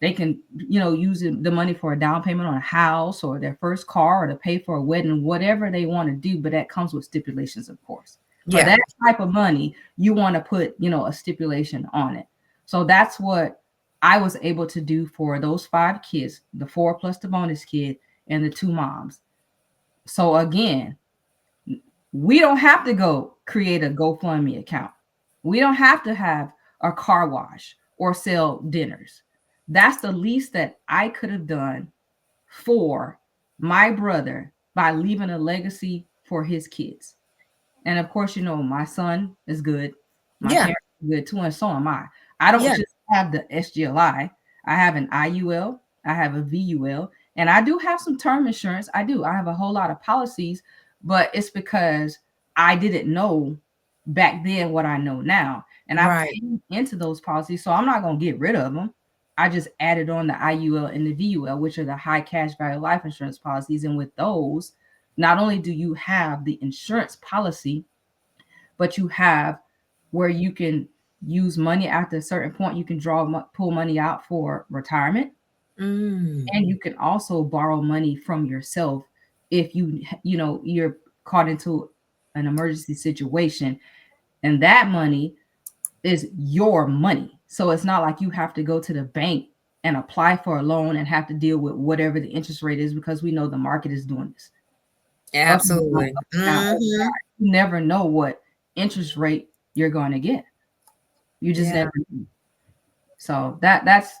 they can, use the money for a down payment on a house or their first car or to pay for a wedding, whatever they want to do. But that comes with stipulations, of course. For Yeah. that type of money, you want to put, a stipulation on it. So that's what I was able to do for those 5 kids, the 4 plus the bonus kid and the 2 moms. So again, We don't have to go create a GoFundMe account. We don't have to have a car wash or sell dinners. That's the least that I could have done for my brother by leaving a legacy for his kids. And of course, my son is good. My Yeah. parents are good too, and so am I. I don't Yeah. just have the SGLI. I have an IUL, I have a VUL, and I do have some term insurance. I do. I have a whole lot of policies, but it's because I didn't know back then what I know now. And I Right. paid into those policies, so I'm not going to get rid of them. I just added on the IUL and the VUL, which are the high cash value life insurance policies. And with those, not only do you have the insurance policy, but you have where you can use money after a certain point. You can pull money out for retirement, Mm. and you can also borrow money from yourself if you're caught into an emergency situation, and that money is your money. So it's not like you have to go to the bank and apply for a loan and have to deal with whatever the interest rate is, because we know the market is doing this up and down, Absolutely. up and down, up and Hmm. down. You never know what interest rate you're going to get. You just Yeah. never know. So that's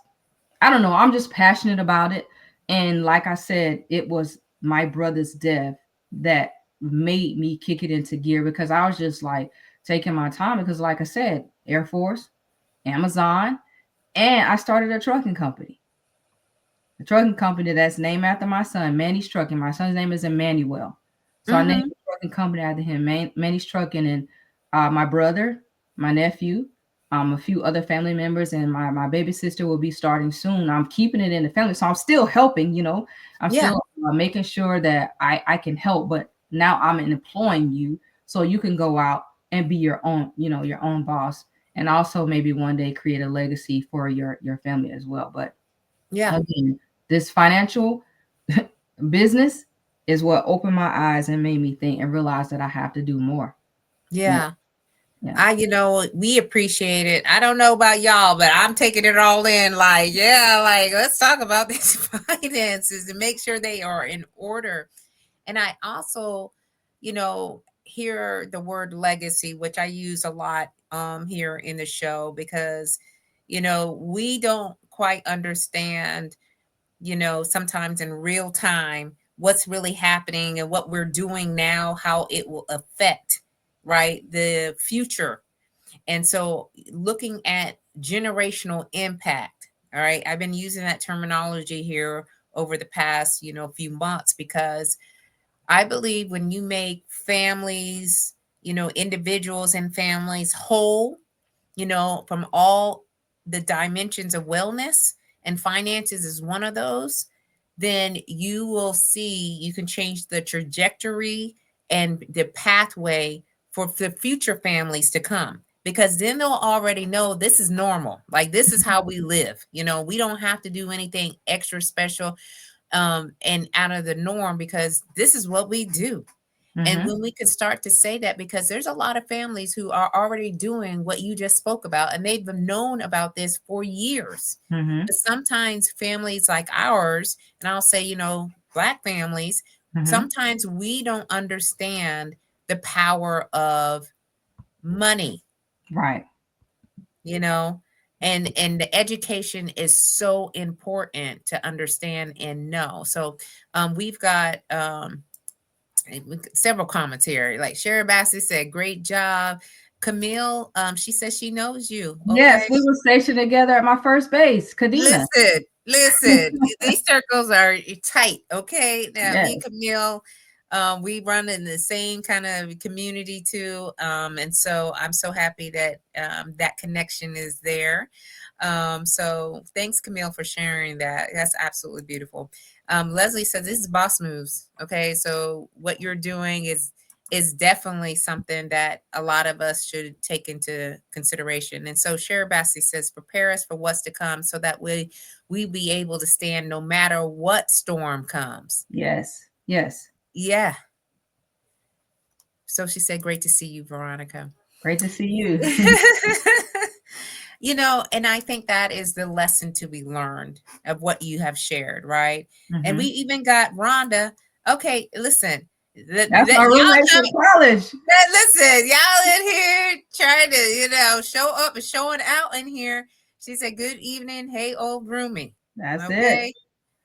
I don't know. I'm just passionate about it. And like I said, it was my brother's death that made me kick it into gear, because I was just like taking my time, because like I said, Air Force, Amazon, and I started a trucking company. A trucking company that's named after my son, Manny's Trucking. My son's name is Emmanuel. So I named Hmm. the trucking company after him, Manny's Trucking. And my brother, my nephew, a few other family members, and my baby sister will be starting soon. I'm keeping it in the family. So I'm still helping, I'm Yeah. still making sure that I can help. But now I'm employing you so you can go out and be your own boss. And also maybe one day create a legacy for your family as well. But Yeah. again, this financial business is what opened my eyes and made me think and realize that I have to do more. Yeah, Yeah. yeah. We appreciate it. I don't know about y'all, but I'm taking it all in. Like, yeah, like let's talk about these finances and make sure they are in order. And I also, hear the word legacy, which I use a lot here in the show because, we don't quite understand, sometimes in real time what's really happening and what we're doing now, how it will affect, right, the future. And so looking at generational impact, all right, I've been using that terminology here over the past, few months because I believe when you make families, individuals and families whole, from all the dimensions of wellness, and finances is one of those, then you will see you can change the trajectory and the pathway for the future families to come, because then they'll already know this is normal. Like this is how we live. We don't have to do anything extra special and out of the norm because this is what we do. And Mm-hmm. when we can start to say that, because there's a lot of families who are already doing what you just spoke about, and they've been known about this for years. Mm-hmm. But sometimes families like ours, and I'll say, Black families, Mm-hmm. sometimes we don't understand the power of money, Right. you know, and the education is so important to understand and know. So we've got several comments here. Like Sherry Bassett said, great job. Camille, she says she knows you. Okay. Yes, we were stationed together at my first base, Kadena. Listen, these circles are tight. Okay. Now me and Yes. Camille, we run in the same kind of community too. And so I'm so happy that that connection is there. So thanks, Camille, for sharing that. That's absolutely beautiful. Leslie says this is boss moves. Okay, so what you're doing is definitely something that a lot of us should take into consideration. And so Sherry Bassey says, prepare us for what's to come so that we be able to stand no matter what storm comes. Yes. Yes. Yeah. So she said, great to see you, Veronica. Great to see you. And I think that is the lesson to be learned of what you have shared, right? And we Mm-hmm. even got Rhonda. Okay, listen, That's my Y'all roommate come. from college. Listen, y'all in here trying to, show up and showing out in here. She said, "Good evening, hey old roomie." That's it. Okay.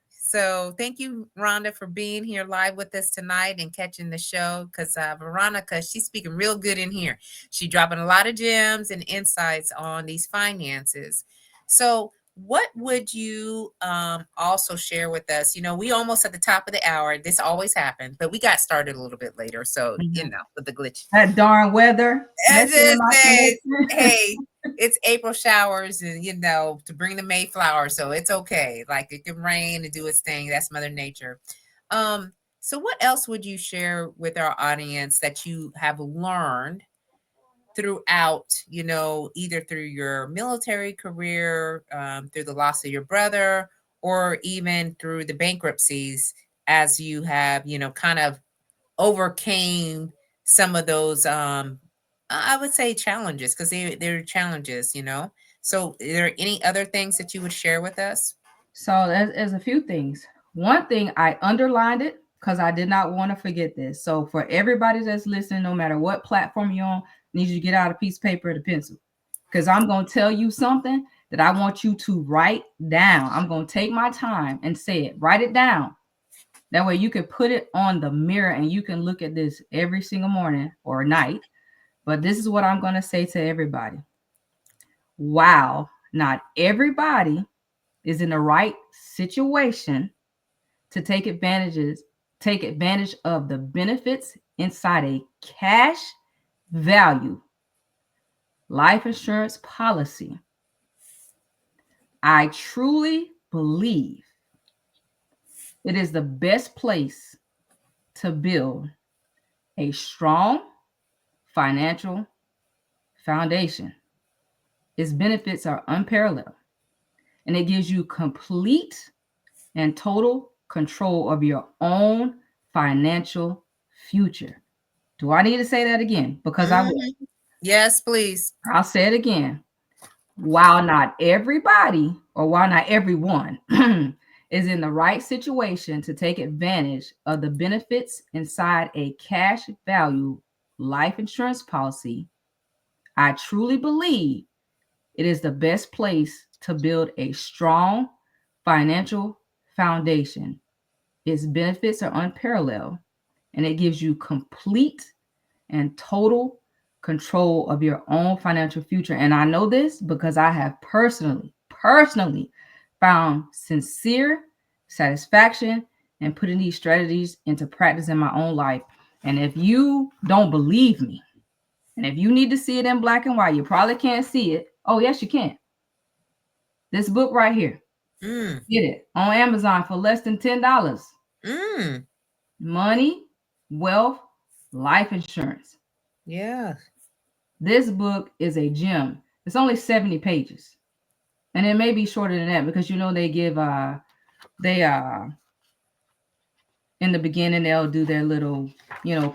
So thank you, Rhonda, for being here live with us tonight and catching the show. Because Veronica, she's speaking real good in here. She dropping a lot of gems and insights on these finances. So what would you also share with us? We almost at the top of the hour. This always happens, but we got started a little bit later. So, Mhm. with the glitch. That darn weather I messing with just my said, connection. hey, it's April showers and to bring the Mayflower, so it's okay. Like it can rain and do its thing. That's Mother Nature. Um, so what else would you share with our audience that you have learned throughout, either through your military career, through the loss of your brother, or even through the bankruptcies as you have, kind of overcame some of those I would say challenges because they're challenges. So are there any other things that you would share with us? So there's a few things. One thing, I underlined it because I did not want to forget this. So for everybody that's listening, no matter what platform you're on, I need you to get out a piece of paper and a pencil, because I'm going to tell you something that I want you to write down. I'm going to take my time and say it. Write it down. That way you can put it on the mirror and you can look at this every single morning or night. But this is what I'm going to say to everybody. Wow, not everybody is in the right situation to take advantage of the benefits inside a cash value life insurance policy. I truly believe it is the best place to build a strong financial foundation. Its benefits are unparalleled, and it gives you complete and total control of your own financial future. Do I need to say that again? Because I will. Mhm. Yes, please. I'll say it again. While not everybody, or while not everyone is in the right situation to take advantage of the benefits inside a cash value life insurance policy, I truly believe it is the best place to build a strong financial foundation. Its benefits are unparalleled, and it gives you complete and total control of your own financial future. And I know this because I have personally found sincere satisfaction in putting these strategies into practice in my own life. And if you don't believe me, and if you need to see it in black and white, you probably can't see it. Oh, yes, you can. This book right here. Mm. Get it on Amazon for less than $10. Mm. Money, wealth, life insurance. Yeah. This book is a gem. It's only 70 pages. And it may be shorter than that because they give they in the beginning they'll do their little,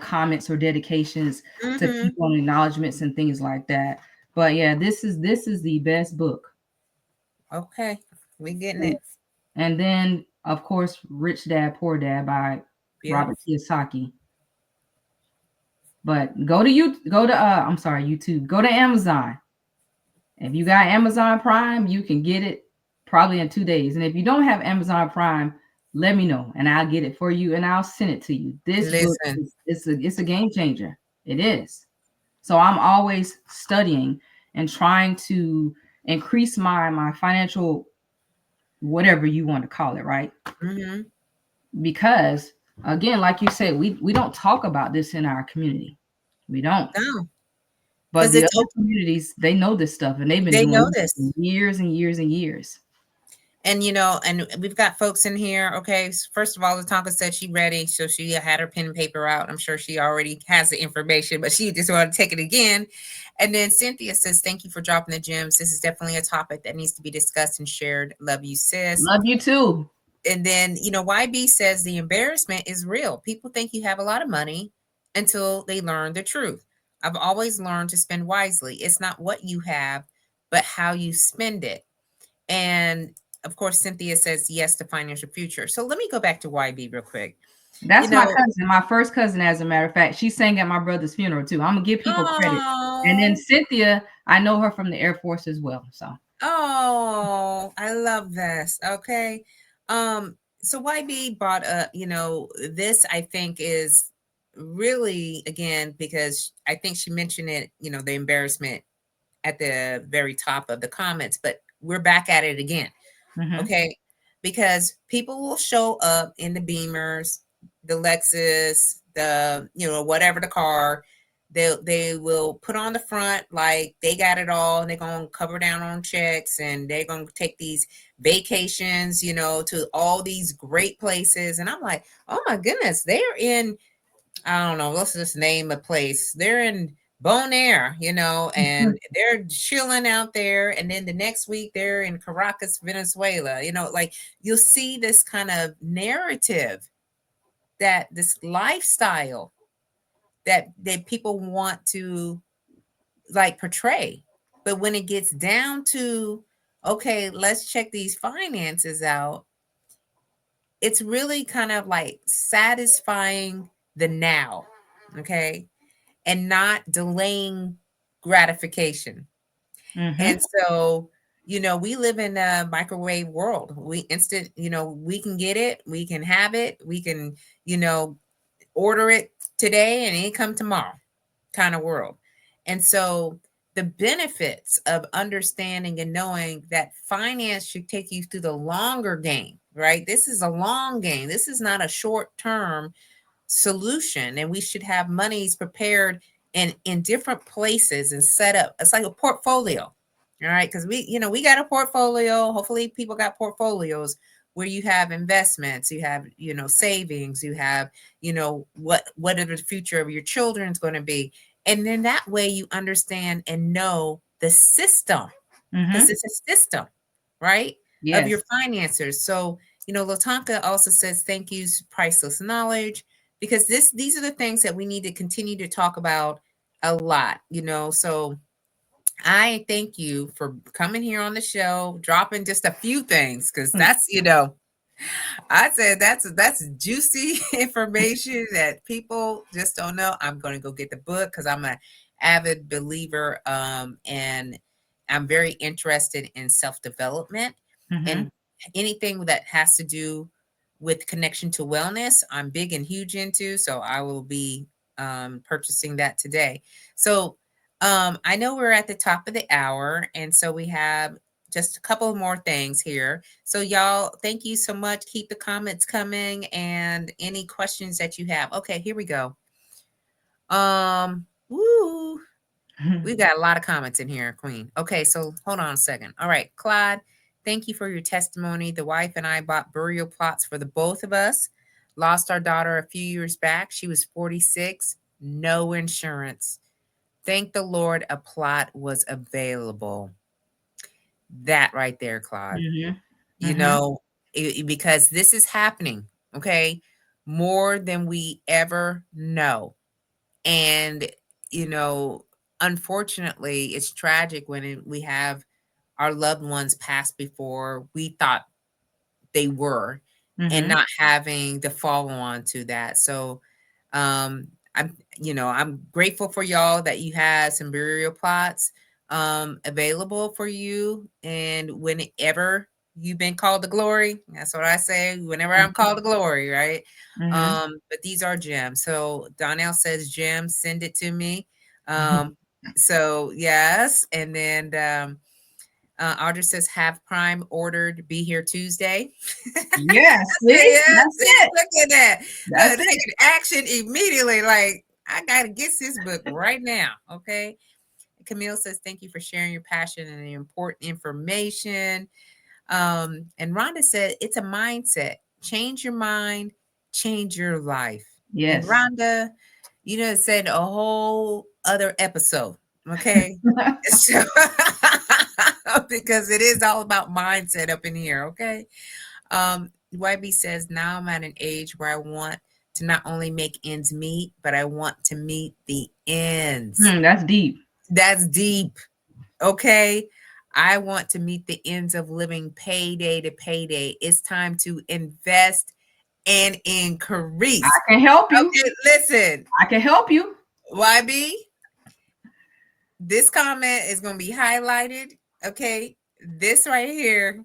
comments or dedications to Mm-hmm. people and acknowledgments and things like that. But yeah, this is the best book. Okay. We getting it. And then of course Rich Dad Poor Dad by Yeah. Robert Kiyosaki. But go to I'm sorry, YouTube. Go to Amazon. If you got Amazon Prime, you can get it probably in 2 days. And if you don't have Amazon Prime, let me know and I'll get it for you and I'll send it to you. This book Listen. is it's a game changer. It is. So I'm always studying and trying to increase my financial whatever you want to call it, right? Mm-hmm. Because again, like you said, we don't talk about this in our community. We don't. No, But because the it's other communities, they know this stuff and they've been they doing know this this. for years and years and years. And we've got folks in here. Okay, first of all, Latonka said she ready, so she had her pen and paper out. I'm sure she already has the information, but she just wanted to take it again. And then Cynthia says, "Thank you for dropping the gems. This is definitely a topic that needs to be discussed and shared. Love you, sis." Love you too. And then YB says the embarrassment is real. People think you have a lot of money until they learn the truth. I've always learned to spend wisely. It's not what you have, but how you spend it. And of course, Cynthia says yes to financial future. So let me go back to YB real quick. You That's my know, cousin, my first cousin, as a matter of fact. She sang at my brother's funeral too. I'm gonna give people credit. And then oh, Cynthia, I know her from the Air Force as well. So oh, I love this. Okay. So YB brought up, this I think is really, again, because I think she mentioned it, the embarrassment at the very top of the comments, but we're back at it again. mm-hmm, Okay. Because people will show up in the Beamers, the Lexus, whatever the car, they will put on the front like they got it all, and they're gonna cover down on checks, and they're gonna take these vacations, to all these great places. And I'm like, oh my goodness, they're in, I don't know, let's just name a place. They're in Bonaire, and they're chilling out there. And then the next week they're in Caracas, Venezuela. Like, you'll see this kind of narrative, that this lifestyle that people want to like portray. But when it gets down to, okay, let's check these finances out, it's really kind of like satisfying the now. Okay. And not delaying gratification. mm-hmm, And so, we live in a microwave world. We instant, we can get it, we can have it, we can, you know, order it today and it come tomorrow kind of world. And so the benefits of understanding and knowing that finance should take you through the longer game, right? This is a long game. This is not a short term solution, and we should have monies prepared in different places and set up. It's like a portfolio, all right? Because we got a portfolio. Hopefully people got portfolios where you have investments, you have savings, you have what are the future of your children's going to be. And then that way you understand and know the system, because mm-hmm. it's a system, right, of your Yes. financiers. So Latanka also says thank yous, priceless knowledge, because these are the things that we need to continue to talk about a lot. So I thank you for coming here on the show, dropping just a few things, because that's I said that's juicy information that people just don't know. I'm going to go get the book because I'm an avid believer, and I'm very interested in self development Mm-hmm. and anything that has to do with connection to wellness. I'm big and huge into, so I will be purchasing that today. So I know we're at the top of the hour, and so we have just a couple more things here. So y'all, thank you so much. Keep the comments coming and any questions that you have. Okay, here we go. Woo. We've got a lot of comments in here, Queen. Okay, so hold on a second. All right, Claude, thank you for your testimony. The wife and I bought burial plots for the both of us. Lost our daughter a few years back. She was 46, no insurance. Thank the Lord a plot was available. That right there, Claude. Mm-hmm. you Mm-hmm. know, because this is happening, okay, more than we ever know. And, you know, unfortunately, it's tragic when we have our loved ones pass before we thought they were, and Mm-hmm. not having the follow on to that. So I'm grateful for y'all that you had some burial plots available for you, and whenever you've been called to glory, that's what I say, whenever I'm called to glory, right? Mm-hmm. But these are gems. So Donnell says gems, send it to me. Mm-hmm. So yes. And then Audrey says, have Prime ordered, be here Tuesday. Yes. See, Yes, that's see, it. look at that. That's Look, it. taking action immediately. Like, I got to get this book right now. Okay. Camille says, thank you for sharing your passion and the important information. And Rhonda said, it's a mindset. Change your mind, change your life. And Yes. Rhonda, it said a whole other episode. Okay. So, because it is all about mindset up in here. Okay. YB says, now I'm at an age where I want to not only make ends meet, but I want to meet the ends. That's deep. That's deep. Okay. I want to meet the ends of living payday to payday. It's time to invest and I increase. can help you. Okay, listen, I can help you. YB, this comment is going to be highlighted. Okay, this right here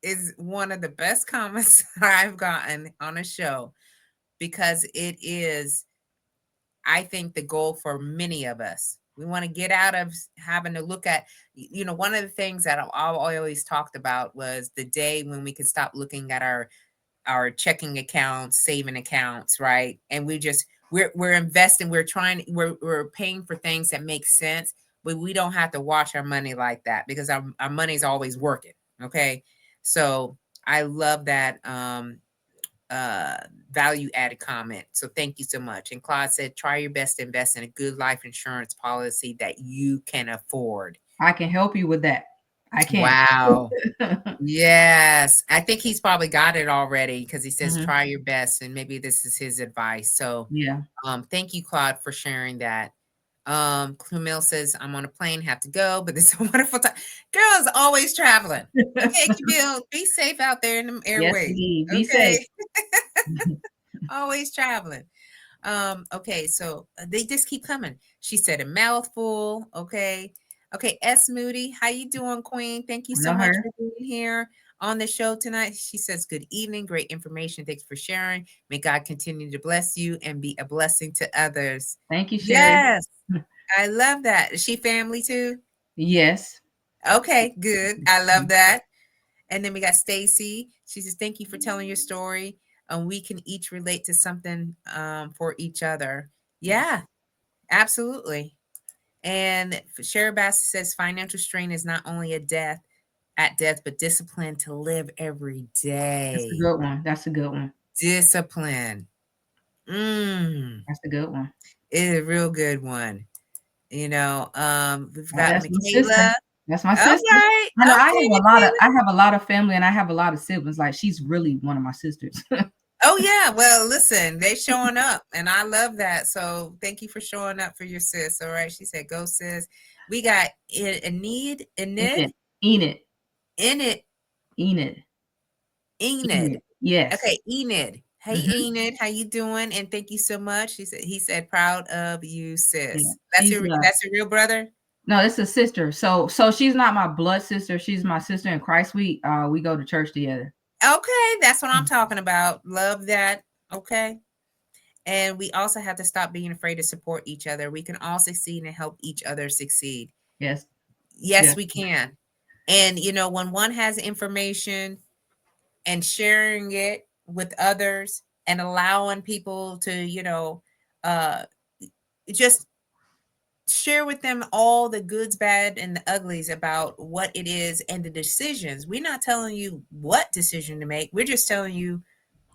is one of the best comments I've gotten on a show because it is, I think, the goal for many of us. We want to get out of having to look at, one of the things that I always talked about was the day when we could stop looking at our checking accounts, saving accounts, right? And we're investing, we're paying for things that make sense, but we don't have to watch our money like that because our money's always working. Okay. So I love that uh value added comment. So thank you so much. And Claude said, try your best to invest in a good life insurance policy that you can afford. I can help you with that. I can. Wow. Yes, I think he's probably got it already because he says Hmm. try your best, and maybe this is his advice. So, Yeah. thank you, Claude, for sharing that. Clumil says I'm on a plane, have to go, but it's a wonderful time. Girls always traveling. Okay, Camille, be safe out there in the Yes, airways. indeed. Be Okay, safe. always traveling. Okay, so they just keep coming. She said a mouthful. Okay. Okay, S Moody, how you doing, Queen? Thank you I so know much her. for being here on the show tonight. She says, good evening, great information. Thanks for sharing. May God continue to bless you and be a blessing to others. Thank you, Sherry. Yes, I love that. Is she family too? Yes. Okay, good. I love that. And then we got Stacy. She says, thank you for telling your story. We can each relate to something for each other. Yes. Yeah, absolutely. And Sherry Bass says, financial strain is not only at death, but discipline to live every That's a day. good one. That's a good one. Discipline. That's a good one. Is a real good one. We've Oh, got that's my sister. Michaela. That's my All sister. right. I know Okay, Michaela. I have a lot of family and I have a lot of siblings. Like she's really one of my sisters. Oh yeah, well, listen, they showing up, and I love that. So thank you for showing up for your sis. All right, she said, "Go sis." We got Enid, Enid. Enid. Enid, Enid. Enid. Enid. Yes. Okay, Enid. Hey Hmm. Enid, how you doing? And thank you so much. He said, proud of you, Yeah. sis. She's That's your real brother. no, it's a sister. So she's not my blood sister. She's my sister in Christ. We go to church together. Okay, that's what I'm talking about. Love that. Okay. And we also have to stop being afraid to support each other. We can all succeed and help each other succeed. Yes. Yes, Yes. we can. And when one has information and sharing it with others and allowing people to, uh just share with them all the goods, bad, and the uglies about what it is and the decisions. We're not telling you what decision to make. We're just telling you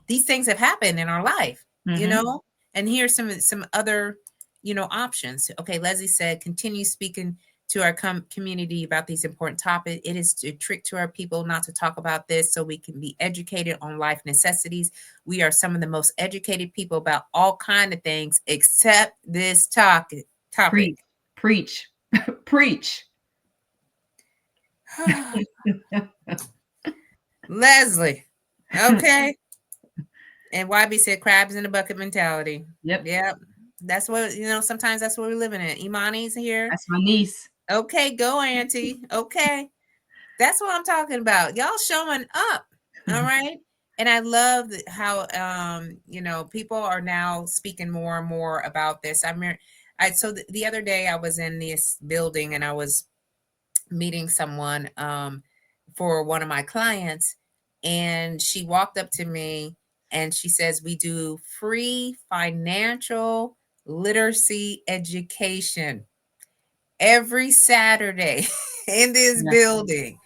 these things have happened in our life, you Mm-hmm. know? And here's some other, options. Okay, Leslie said, continue speaking to our community about these important topics. It is a trick to our people not to talk about this so we can be educated on life necessities. We are some of the most educated people about all kind of things except this topic. Preach. Preach. Preach. Leslie. Okay. And YB said crabs in the bucket mentality. Yep. Yep. That's what, sometimes that's what we're living in. Imani's here. That's my niece. Okay, go, Auntie. Okay. That's what I'm talking about. Y'all showing up. All right. And I love how people are now speaking more and more about this. The other day I was in this building and I was meeting someone for one of my clients, and she walked up to me and she says, we do free financial literacy education every Saturday in this Yeah. building.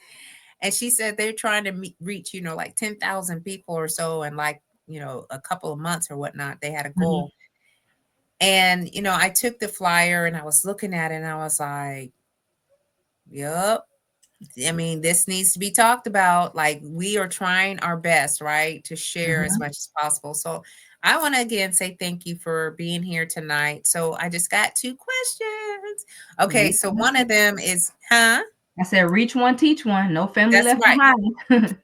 And she said they're trying to reach, like 10,000 people or so in like, a couple of months or whatnot. They had a Mhm. goal. And, I took the flyer and I was looking at it and I was like, yep. I mean, this needs to be talked about. Like, we are trying our best, right, to share as Mhm. much as possible. So, I want to again say thank you for being here tonight. So, I just got two questions. Okay, Reach so one, one of teach them is, huh? I said, reach one, teach one. No family That's left right. behind.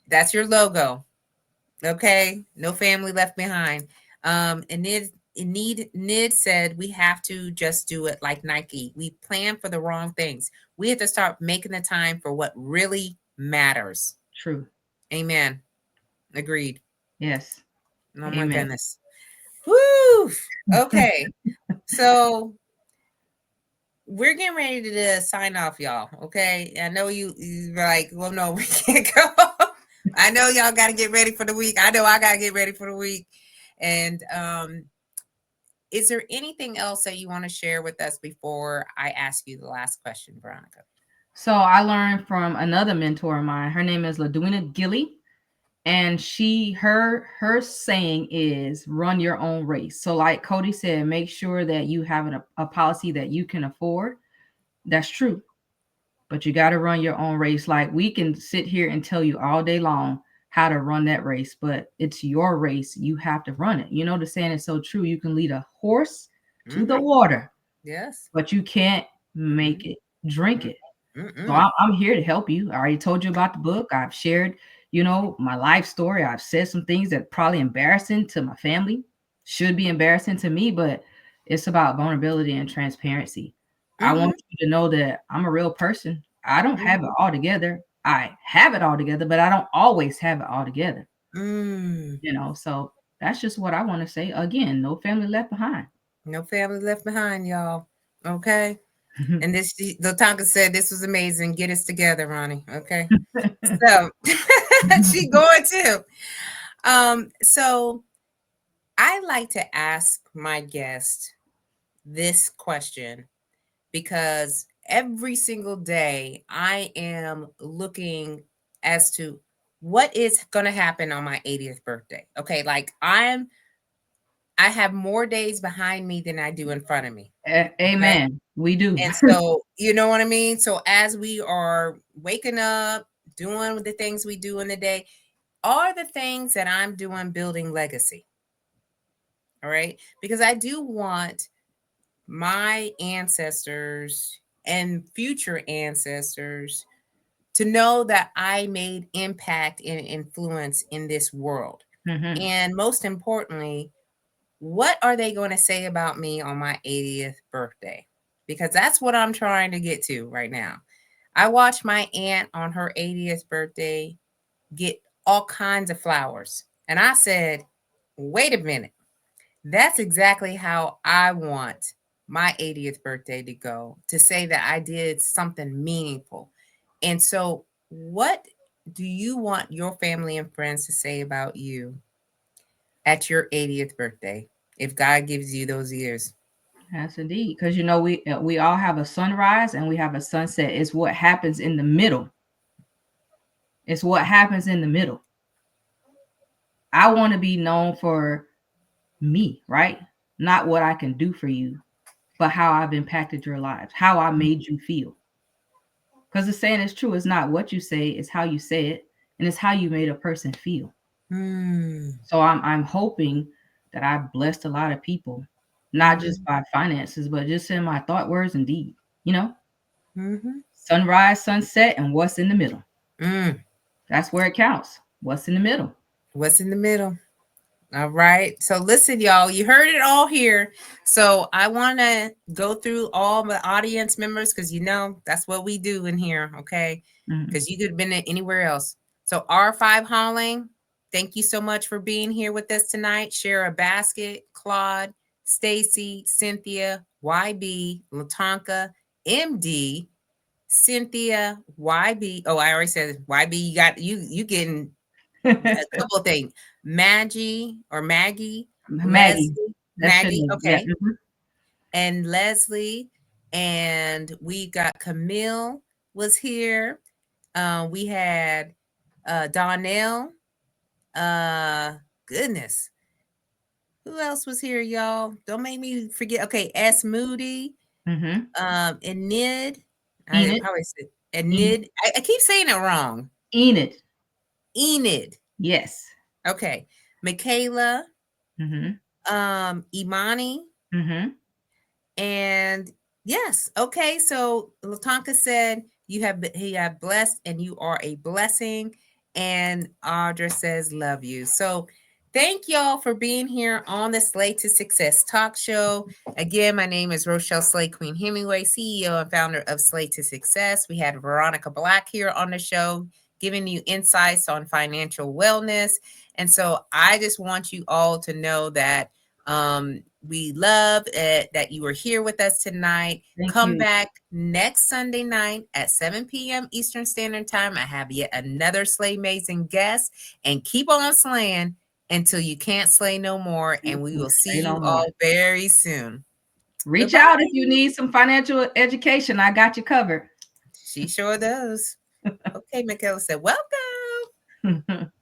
That's your logo. Okay, no family left behind. And Nid said we have to just do it like Nike. We plan for the wrong things. We have to start making the time for what really matters. True. Amen. Agreed. Yes. Oh my Amen. goodness. Woo. Okay. So we're getting ready to sign off, y'all. Okay. I know you're like, well, no, we can't go. I know y'all got to get ready for the week. I know I got to get ready for the week. And is there anything else that you want to share with us before I ask you the last question, Veronica? So I learned from another mentor of mine. Her name is Ladwina Gilly, and her saying is run your own race. So like Cody said, make sure that you have a policy that you can afford. That's true, but you got to run your own race. Like we can sit here and tell you all day long how to run that race, but it's your race. You have to run it. You know, the saying is so true. You can lead a horse to the Mm-hmm. water, Yes. but you can't make it drink it. So Mm-mm. I'm here to help you. I already told you about the book. I've shared, my life story. I've said some things that probably embarrassing to my family, should be embarrassing to me, but it's about vulnerability and transparency. I Mm-hmm. want you to know that I'm a real person. I don't have it Mm-hmm. all together. I have it all together, but I don't always have it all together. Mm. So that's just what I want to say. Again, no family left behind. No family left behind, y'all. Okay. And this, the Tonka said, this was amazing. Get us together, Ronnie. Okay. So she going too. So I like to ask my guest this question because every single day I am looking as to what is going to happen on my 80th birthday. Okay, like I have more days behind me than I do in front of me. Okay. Amen. We do. And so, you know what I mean? So as we are waking up, doing the things we do in the day, are the things that I'm doing building legacy. All right? Because I do want my ancestors and future ancestors to know that I made impact and influence in this world. Hmm. And most importantly, what are they going to say about me on my 80th birthday? Because that's what I'm trying to get to right now. I watched my aunt on her 80th birthday get all kinds of flowers. And I said, wait a minute. That's exactly how I want my 80th birthday to go, to say that I did something meaningful. And so, what do you want your family and friends to say about you at your 80th birthday if God gives you those years? Yes, indeed. Because we all have a sunrise and we have a sunset. It's what happens in the middle. It's what happens in the middle. I want to be known for me, right? Not what I can do for you, but how I've impacted your lives, how I made you feel. Because the saying is true. It's not what you say, it's how you say it, and it's how you made a person feel. Mm. So I'm hoping that I've blessed a lot of people, not just Mm-hmm. by finances, but just in my thought, words, and deed. You know, Mm-hmm. sunrise, sunset, and what's in the middle. Mm. That's where it counts. What's in the middle? What's in the middle? All right. So listen, y'all, you heard it all here. So I want to go through all the audience members because that's what we do in here. Okay. Mhm. Because you could have been anywhere else. So R5 Halling, thank you so much for being here with us tonight. Shara Basket, Claude, Stacy, Cynthia, YB, Latonka, MD, Cynthia, YB. Oh, I already said YB. You got you getting a couple of things. Maggie, Maggie. Leslie, That should Maggie, have, yeah. okay, and Leslie, and we got Camille was here. We had Donnell. Uh, goodness, who else was here, y'all? Don't make me forget. Okay, S. Moody, Mm-hmm. and Nid. I Enid. probably said and Enid. Nid. I keep saying it wrong. Enid. Enid. Yes. Okay, Michaela, Mm-hmm. Imani, Mm-hmm. and yes, okay. So Latonka said you have blessed and you are a blessing. And Audra says, love you. So thank y'all for being here on the Slay to Success talk show. Again, my name is Rochelle Slay Queen Hemingway, CEO and founder of Slay to Success. We had Veronica Black here on the show, giving you insights on financial wellness. And so I just want you all to know that we love it that you were here with us tonight. Thank Come you. back next Sunday night at 7 p.m. Eastern Standard Time. I have yet another Slay Amazing guest. And keep on slaying until you can't slay no more. And we will see Say no you more. all very soon. Reach Goodbye. out if you need some financial education. I got you covered. She sure does. Okay, Michaela said, welcome.